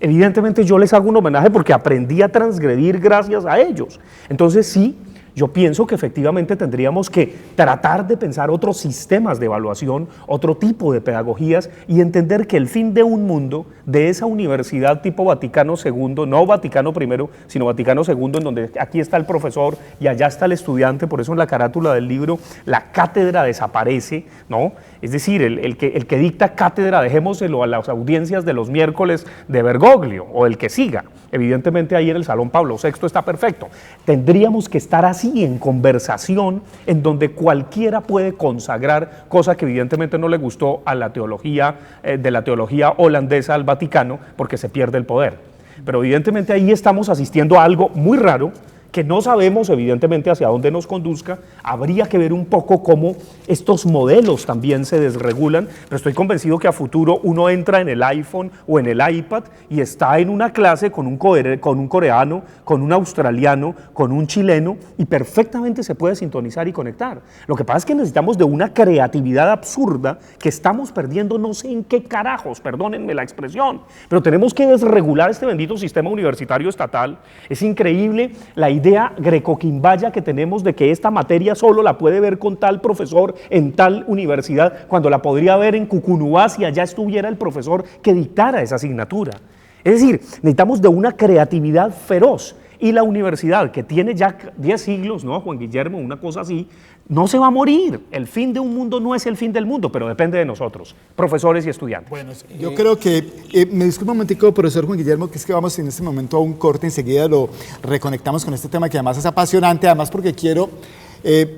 Evidentemente yo les hago un homenaje porque aprendí a transgredir gracias a ellos. Entonces sí, yo pienso que efectivamente tendríamos que tratar de pensar otros sistemas de evaluación, otro tipo de pedagogías y entender que el fin de un mundo, de esa universidad tipo Vaticano II, no Vaticano I, sino Vaticano II, en donde aquí está el profesor y allá está el estudiante, por eso en la carátula del libro la cátedra desaparece, ¿no? Es decir, el que dicta cátedra, dejémoselo a las audiencias de los miércoles de Bergoglio o el que siga. Evidentemente ahí en el Salón Pablo VI está perfecto. Tendríamos que estar así en conversación en donde cualquiera puede consagrar, cosa que evidentemente no le gustó a la teología, de la teología holandesa al Vaticano, porque se pierde el poder. Pero evidentemente ahí estamos asistiendo a algo muy raro, que no sabemos evidentemente hacia dónde nos conduzca. Habría que ver un poco cómo estos modelos también se desregulan, pero estoy convencido que a futuro uno entra en el iPhone o en el iPad y está en una clase con un coreano, con un australiano, con un chileno, y perfectamente se puede sintonizar y conectar. Lo que pasa es que necesitamos de una creatividad absurda que estamos perdiendo no sé en qué carajos, perdónenme la expresión, pero tenemos que desregular este bendito sistema universitario estatal. Es increíble la idea grecoquimbaya que tenemos de que esta materia solo la puede ver con tal profesor en tal universidad, cuando la podría ver en Cucunúa si allá estuviera el profesor que dictara esa asignatura. Es decir, necesitamos de una creatividad feroz, y la universidad, que tiene ya 10 siglos, ¿no, Juan Guillermo? Una cosa así, no se va a morir. El fin de un mundo no es el fin del mundo, pero depende de nosotros, profesores y estudiantes. Bueno, yo creo que, me disculpa un momentico, profesor Juan Guillermo, que es que vamos en este momento a un corte, enseguida lo reconectamos con este tema que además es apasionante, además porque quiero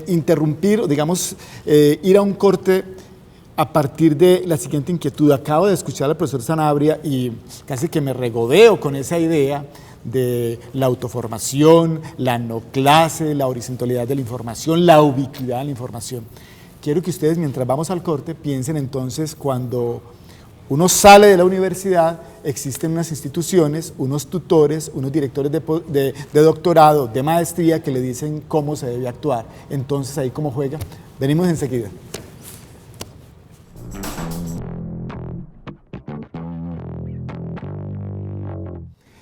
interrumpir, digamos, ir a un corte a partir de la siguiente inquietud. Acabo de escuchar al profesor Sanabria y casi que me regodeo con esa idea de la autoformación, la no clase, la horizontalidad de la información, la ubicuidad de la información. Quiero que ustedes, mientras vamos al corte, piensen entonces cuando uno sale de la universidad, existen unas instituciones, unos tutores, unos directores de doctorado, de maestría, que le dicen cómo se debe actuar. Entonces, ahí cómo juega. Venimos enseguida.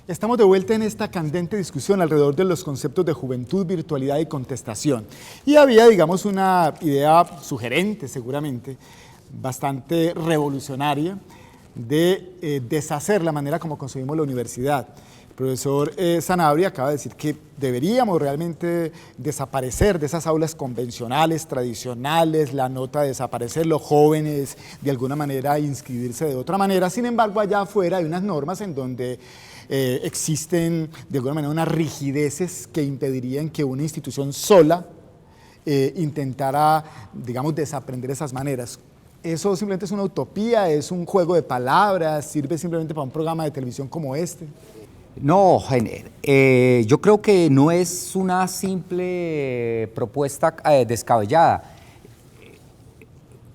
Estamos de vuelta en esta candente discusión alrededor de los conceptos de juventud, virtualidad y contestación. Y había, digamos, una idea sugerente, seguramente, bastante revolucionaria, de deshacer la manera como concebimos la universidad. El profesor Sanabria acaba de decir que deberíamos realmente desaparecer de esas aulas convencionales, tradicionales, la nota de desaparecer, los jóvenes de alguna manera inscribirse de otra manera. Sin embargo, allá afuera hay unas normas en donde existen de alguna manera unas rigideces que impedirían que una institución sola intentara, digamos, desaprender esas maneras. ¿Eso simplemente es una utopía, es un juego de palabras, sirve simplemente para un programa de televisión como este? No, yo creo que no es una simple propuesta descabellada.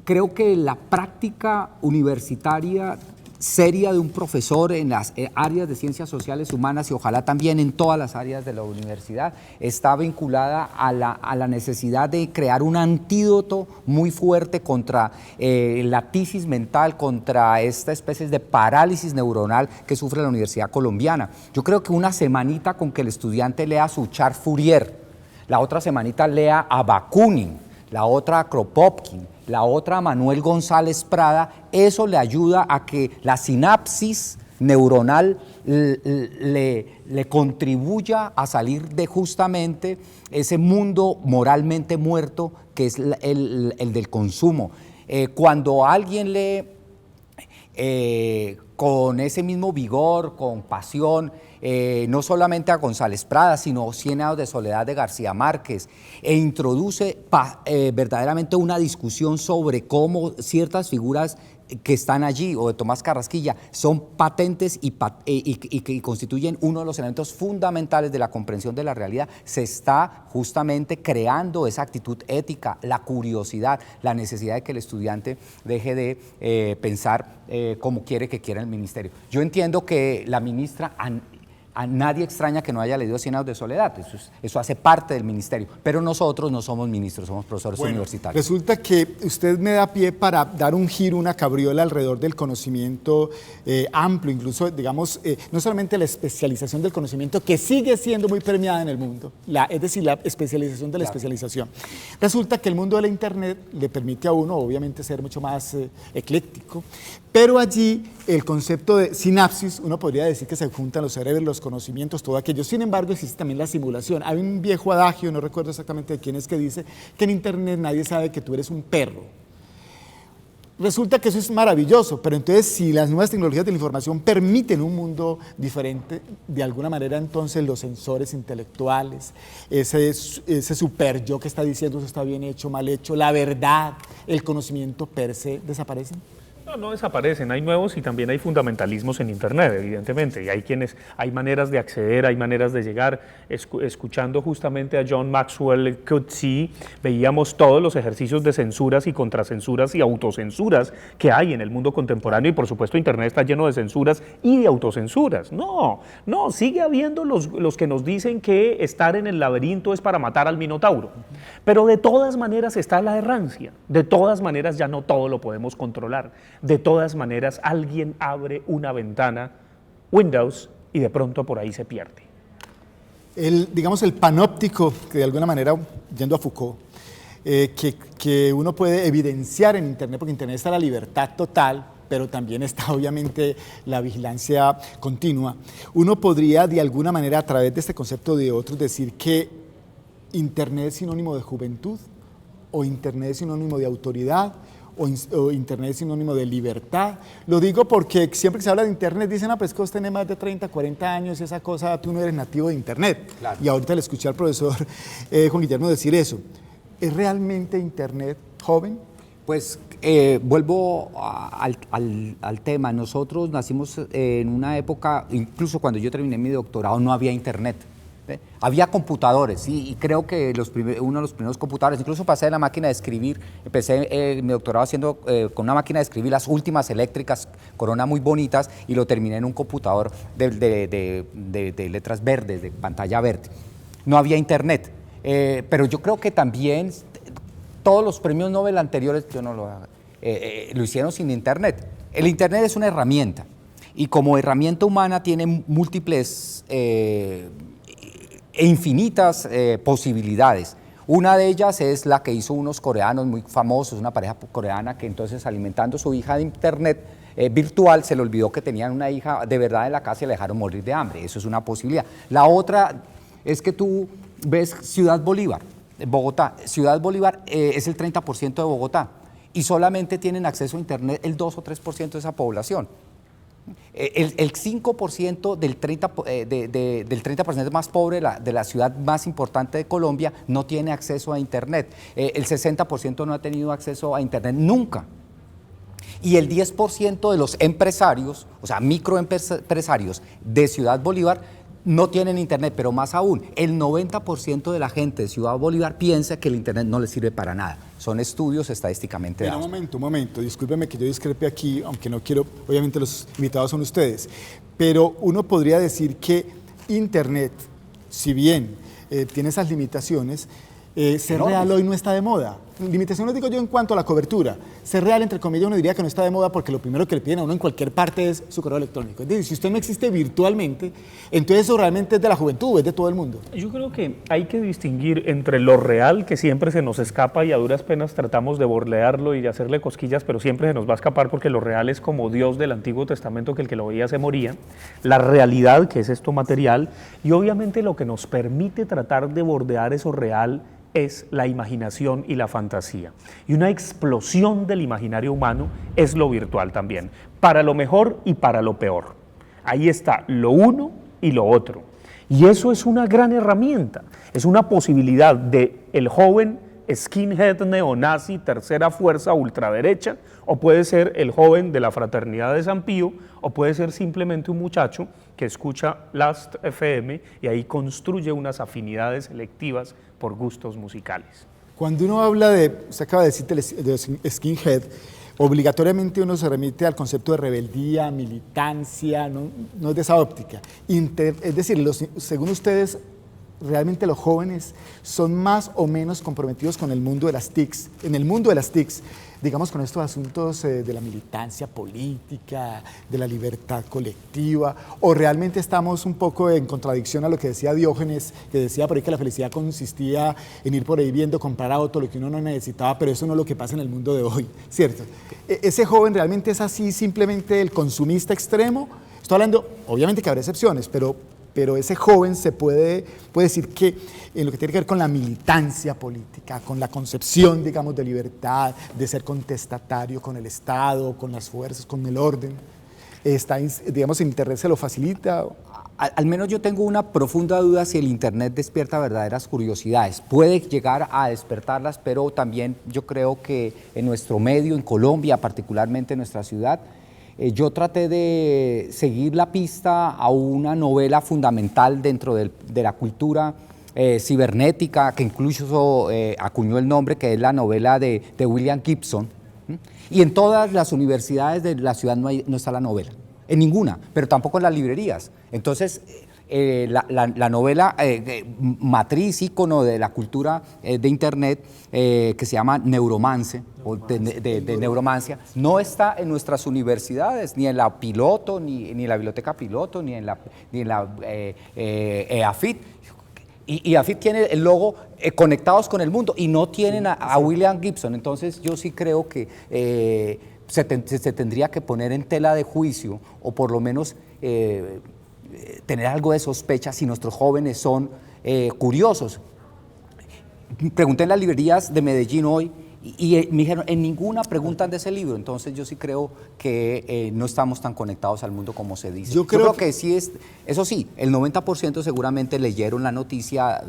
Creo que la práctica universitaria seria de un profesor en las áreas de ciencias sociales humanas y ojalá también en todas las áreas de la universidad está vinculada a la necesidad de crear un antídoto muy fuerte contra la tisis mental, contra esta especie de parálisis neuronal que sufre la Universidad Colombiana. Yo creo que una semanita con que el estudiante lea Suchard Fourier, la otra semanita lea a Bakunin, la otra a Kropotkin, la otra a Manuel González Prada, eso le ayuda a que la sinapsis neuronal le contribuya a salir de justamente ese mundo moralmente muerto que es el del consumo. Cuando alguien lee con ese mismo vigor, con pasión, no solamente a González Prada, sino 100 años de soledad de García Márquez, e introduce verdaderamente una discusión sobre cómo ciertas figuras que están allí, o de Tomás Carrasquilla, son patentes y constituyen uno de los elementos fundamentales de la comprensión de la realidad. Se está justamente creando esa actitud ética, la curiosidad, la necesidad de que el estudiante deje de pensar como quiere el ministerio. Yo entiendo que la ministra... A nadie extraña que no haya leído 100 años de soledad, eso hace parte del ministerio, pero nosotros no somos ministros, somos profesores universitarios. Resulta que usted me da pie para dar un giro, una cabriola alrededor del conocimiento amplio, incluso, digamos, no solamente la especialización del conocimiento, que sigue siendo muy premiada en el mundo, es decir, la especialización de la especialización. Resulta que el mundo de la Internet le permite a uno, obviamente, ser mucho más ecléctico, pero allí el concepto de sinapsis, uno podría decir que se juntan los cerebros, los conocimientos, todo aquello. Sin embargo, existe también la simulación. Hay un viejo adagio, no recuerdo exactamente de quién es, que dice que en Internet nadie sabe que tú eres un perro. Resulta que eso es maravilloso, pero entonces si las nuevas tecnologías de la información permiten un mundo diferente, de alguna manera entonces los sensores intelectuales, ese super yo que está diciendo eso está bien hecho, mal hecho, la verdad, el conocimiento per se, ¿desaparecen? No desaparecen, hay nuevos y también hay fundamentalismos en Internet, evidentemente, y hay maneras de acceder, hay maneras de llegar. Escuchando justamente a John Maxwell Coetzee, veíamos todos los ejercicios de censuras y contracensuras y autocensuras que hay en el mundo contemporáneo, y por supuesto Internet está lleno de censuras y de autocensuras. No, sigue habiendo los que nos dicen que estar en el laberinto es para matar al minotauro, pero de todas maneras está la errancia, de todas maneras ya no todo lo podemos controlar. De todas maneras, alguien abre una ventana, Windows, y de pronto por ahí se pierde. Digamos, el panóptico, que de alguna manera, yendo a Foucault, que uno puede evidenciar en Internet, porque en Internet está la libertad total, pero también está obviamente la vigilancia continua. Uno podría de alguna manera, a través de este concepto de otros, decir que Internet es sinónimo de juventud, o Internet es sinónimo de autoridad, o Internet es sinónimo de libertad. Lo digo porque siempre que se habla de Internet dicen, pues que vos tenés más de 30, 40 años y esa cosa, tú no eres nativo de Internet. Claro. Y ahorita le escuché al profesor Juan Guillermo decir eso. ¿Es realmente Internet joven? Pues vuelvo al tema. Nosotros nacimos en una época, incluso cuando yo terminé mi doctorado no había Internet. Había computadores, y creo que uno de los primeros computadores, incluso pasé de la máquina de escribir, empecé mi doctorado haciendo con una máquina de escribir las últimas eléctricas, Corona, muy bonitas, y lo terminé en un computador de letras verdes, de pantalla verde. No había Internet, pero yo creo que también todos los premios Nobel anteriores lo hicieron sin Internet. El Internet es una herramienta, y como herramienta humana tiene múltiples e infinitas posibilidades. Una de ellas es la que hizo unos coreanos muy famosos, una pareja coreana que entonces, alimentando a su hija de Internet virtual, se le olvidó que tenían una hija de verdad en la casa y la dejaron morir de hambre. Eso es una posibilidad. La otra es que tú ves Ciudad Bolívar, Bogotá. Ciudad Bolívar es el 30% de Bogotá y solamente tienen acceso a Internet el 2 o 3% de esa población. El 5% del 30% más pobre de la ciudad más importante de Colombia no tiene acceso a Internet. El 60% no ha tenido acceso a Internet nunca. Y el 10% de los empresarios, o sea, microempresarios de Ciudad Bolívar, no tienen internet, pero más aún, el 90% de la gente de Ciudad Bolívar piensa que el internet no le sirve para nada. Son estudios estadísticamente Pero dados. un momento, discúlpeme que yo discrepe aquí, aunque no quiero, obviamente los invitados son ustedes, pero uno podría decir que internet, si bien tiene esas limitaciones, ser real hoy no está de moda. Limitaciones digo yo en cuanto a la cobertura. Ser real, entre comillas, uno diría que no está de moda porque lo primero que le piden a uno en cualquier parte es su correo electrónico. Es decir, si usted no existe virtualmente, entonces eso realmente es de la juventud, es de todo el mundo. Yo creo que hay que distinguir entre lo real, que siempre se nos escapa y a duras penas tratamos de borlearlo y de hacerle cosquillas, pero siempre se nos va a escapar porque lo real es como Dios del Antiguo Testamento, que el que lo veía se moría. La realidad, que es esto material, y obviamente lo que nos permite tratar de bordear eso real es la imaginación y la fantasía. Y una explosión del imaginario humano es lo virtual también, para lo mejor y para lo peor. Ahí está lo uno y lo otro. Y eso es una gran herramienta, es una posibilidad de el joven skinhead neonazi, tercera fuerza ultraderecha, o puede ser el joven de la Fraternidad de San Pío, o puede ser simplemente un muchacho que escucha Last FM y ahí construye unas afinidades selectivas por gustos musicales. Cuando uno habla de, usted acaba de decir de skinhead, obligatoriamente uno se remite al concepto de rebeldía, militancia, no es de esa óptica. Es decir, según ustedes, realmente los jóvenes son más o menos comprometidos con el mundo de las TICs. En el mundo de las TICs, digamos, con estos asuntos de la militancia política, de la libertad colectiva, o realmente estamos un poco en contradicción a lo que decía Diógenes, que decía por ahí que la felicidad consistía en ir por ahí viendo, comprar auto, lo que uno no necesitaba, pero eso no es lo que pasa en el mundo de hoy, ¿cierto? ¿Ese joven realmente es así, simplemente el consumista extremo? Estoy hablando, obviamente que habrá excepciones, pero ese joven se puede decir que en lo que tiene que ver con la militancia política, con la concepción, digamos, de libertad, de ser contestatario con el Estado, con las fuerzas, con el orden, digamos, el Internet se lo facilita. Al menos yo tengo una profunda duda si el Internet despierta verdaderas curiosidades. Puede llegar a despertarlas, pero también yo creo que en nuestro medio, en Colombia, particularmente en nuestra ciudad, yo traté de seguir la pista a una novela fundamental dentro de la cultura cibernética, que incluso acuñó el nombre, que es la novela de William Gibson. Y en todas las universidades de la ciudad no está la novela, en ninguna, pero tampoco en las librerías. Entonces, la novela matriz, ícono de la cultura de Internet, que se llama Neuromance, o de neuromancia, no está en nuestras universidades, ni en la Piloto, ni en la Biblioteca Piloto, ni en la EAFIT. Y EAFIT tiene el logo Conectados con el Mundo, y no tienen a William Gibson. Entonces yo sí creo que se tendría que poner en tela de juicio, o por lo menos tener algo de sospecha si nuestros jóvenes son curiosos. Pregunté en las librerías de Medellín hoy y me dijeron, en ninguna preguntan de ese libro. Entonces yo sí creo que no estamos tan conectados al mundo como se dice. Yo creo que sí es, eso sí, el 90% seguramente leyeron la noticia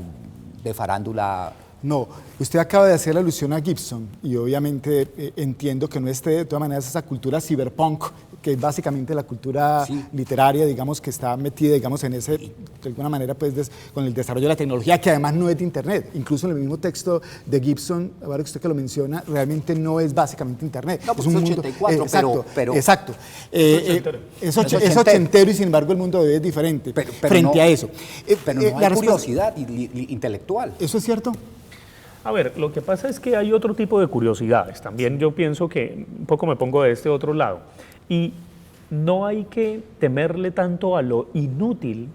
de farándula. No, usted acaba de hacer la alusión a Gibson y obviamente entiendo que no esté de todas maneras esa cultura cyberpunk, que es básicamente la cultura literaria, digamos, que está metida, digamos, en ese, de alguna manera, pues, con el desarrollo de la tecnología, que además no es de Internet. Incluso en el mismo texto de Gibson, ahora que usted que lo menciona, realmente no es básicamente Internet. No, pues es un 84, mundo, pero exacto. Es ochentero y sin embargo el mundo de hoy es diferente frente a eso. Pero no hay curiosidad intelectual. ¿Eso es cierto? A ver, lo que pasa es que hay otro tipo de curiosidades. También yo pienso que un poco me pongo de este otro lado. Y no hay que temerle tanto a lo inútil,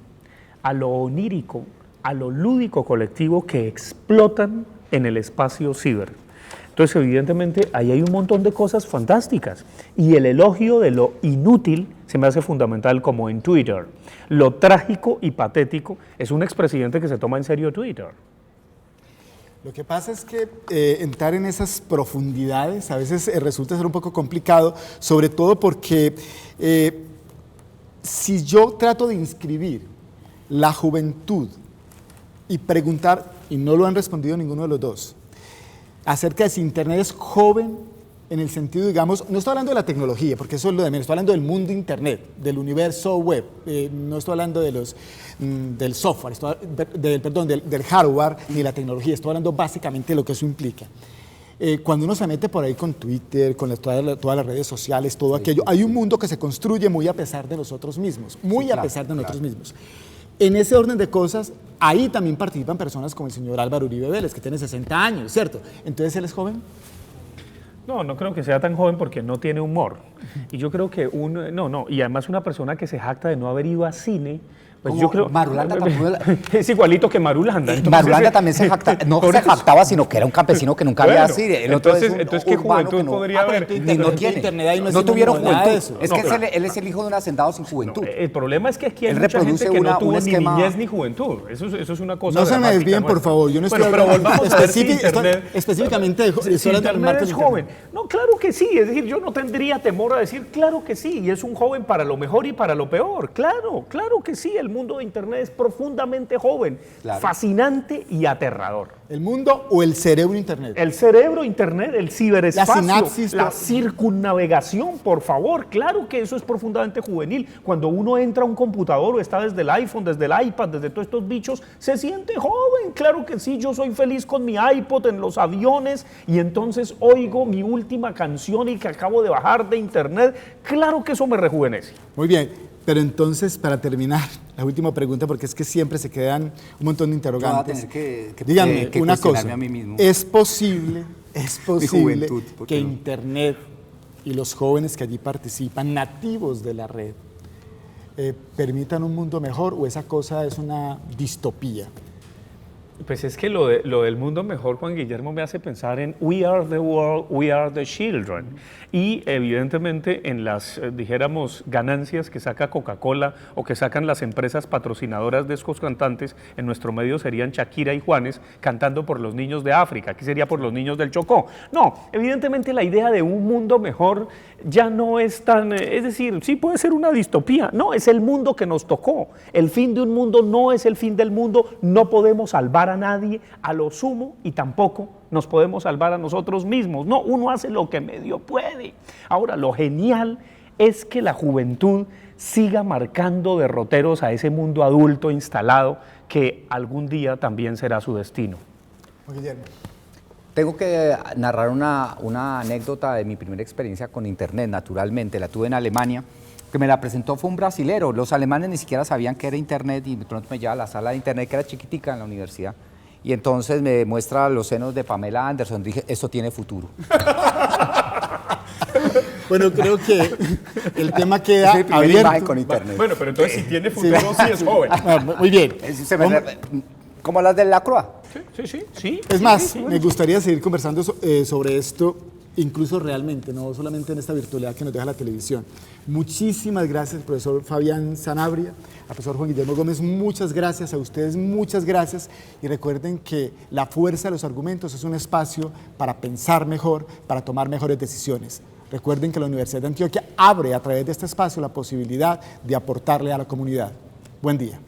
a lo onírico, a lo lúdico colectivo que explotan en el espacio ciber. Entonces, evidentemente, ahí hay un montón de cosas fantásticas. Y el elogio de lo inútil se me hace fundamental, como en Twitter. Lo trágico y patético es un expresidente que se toma en serio Twitter. Lo que pasa es que entrar en esas profundidades a veces resulta ser un poco complicado, sobre todo porque si yo trato de inscribir la juventud y preguntar, y no lo han respondido ninguno de los dos, acerca de si Internet es joven en el sentido, digamos, no estoy hablando de la tecnología, porque eso es lo de menos, estoy hablando del mundo Internet, del universo web, no estoy hablando de del software, del hardware ni la tecnología, estoy hablando básicamente de lo que eso implica. Cuando uno se mete por ahí con Twitter, con todas las redes sociales, todo aquello, hay un mundo que se construye muy a pesar de nosotros mismos, nosotros mismos. En ese orden de cosas, ahí también participan personas como el señor Álvaro Uribe Vélez, que tiene 60 años, ¿cierto? Entonces, ¿él es joven? No creo que sea tan joven porque no tiene humor. Y yo creo que y además una persona que se jacta de no haber ido a cine, pues yo creo... Marulanda es igualito que Marulanda. Entonces, Marulanda también se jactaba, no se jactaba, sino que era un campesino que nunca había sido. El otro entonces ¿qué juventud podría haber? No tiene. No tuvieron juventud. Es que él es el hijo de un hacendado sin juventud. El problema es que aquí hay mucha gente que no tuvo ni niñez ni juventud. Eso es una cosa. No se me desvíen, por favor. Yo no estoy hablando específicamente de Internet es joven. No, claro que sí. Es decir, yo no tendría temor a decir, claro que sí. Y es un joven para lo mejor y para lo peor. Claro que sí. El mundo de Internet es profundamente joven, fascinante y aterrador. ¿El mundo o el cerebro Internet? El cerebro Internet, el ciberespacio, la sinapsis, la circunnavegación, por favor. Claro que eso es profundamente juvenil. Cuando uno entra a un computador o está desde el iPhone, desde el iPad, desde todos estos bichos, se siente joven. Claro que sí, yo soy feliz con mi iPod en los aviones y entonces oigo mi última canción y que acabo de bajar de Internet. Claro que eso me rejuvenece. Muy bien. Pero entonces, para terminar, la última pregunta, porque es que siempre se quedan un montón de interrogantes. Díganme una cosa, a mí mismo. ¿Es posible que Internet y los jóvenes que allí participan, nativos de la red, permitan un mundo mejor o esa cosa es una distopía? Pues es que lo del mundo mejor, Juan Guillermo, me hace pensar en we are the world, we are the children. Y evidentemente en las, dijéramos, ganancias que saca Coca-Cola o que sacan las empresas patrocinadoras de estos cantantes, en nuestro medio serían Shakira y Juanes cantando por los niños de África, aquí sería por los niños del Chocó. No, evidentemente la idea de un mundo mejor ya no es tan, es decir, sí puede ser una distopía, no, es el mundo que nos tocó. El fin de un mundo no es el fin del mundo, no podemos salvar a nadie a lo sumo y tampoco nos podemos salvar a nosotros mismos. No, uno hace lo que medio puede. Ahora, lo genial es que la juventud siga marcando derroteros a ese mundo adulto instalado que algún día también será su destino. Guillermo. Tengo que narrar una anécdota de mi primera experiencia con Internet, naturalmente. La tuve en Alemania, que me la presentó fue un brasilero. Los alemanes ni siquiera sabían qué era Internet y de pronto me lleva a la sala de Internet, que era chiquitica en la universidad. Y entonces me muestra los senos de Pamela Anderson. Dije, esto tiene futuro. Bueno, creo que el tema queda abierto. Con Internet. Bueno, pero entonces si tiene futuro, sí es joven. Muy bien. Como las de la Croix. Sí. Es más, me gustaría seguir conversando sobre esto, incluso realmente, no solamente en esta virtualidad que nos deja la televisión. Muchísimas gracias, profesor Fabián Sanabria, al profesor Juan Guillermo Gómez, muchas gracias a ustedes, muchas gracias. Y recuerden que la fuerza de los argumentos es un espacio para pensar mejor, para tomar mejores decisiones. Recuerden que la Universidad de Antioquia abre a través de este espacio la posibilidad de aportarle a la comunidad. Buen día.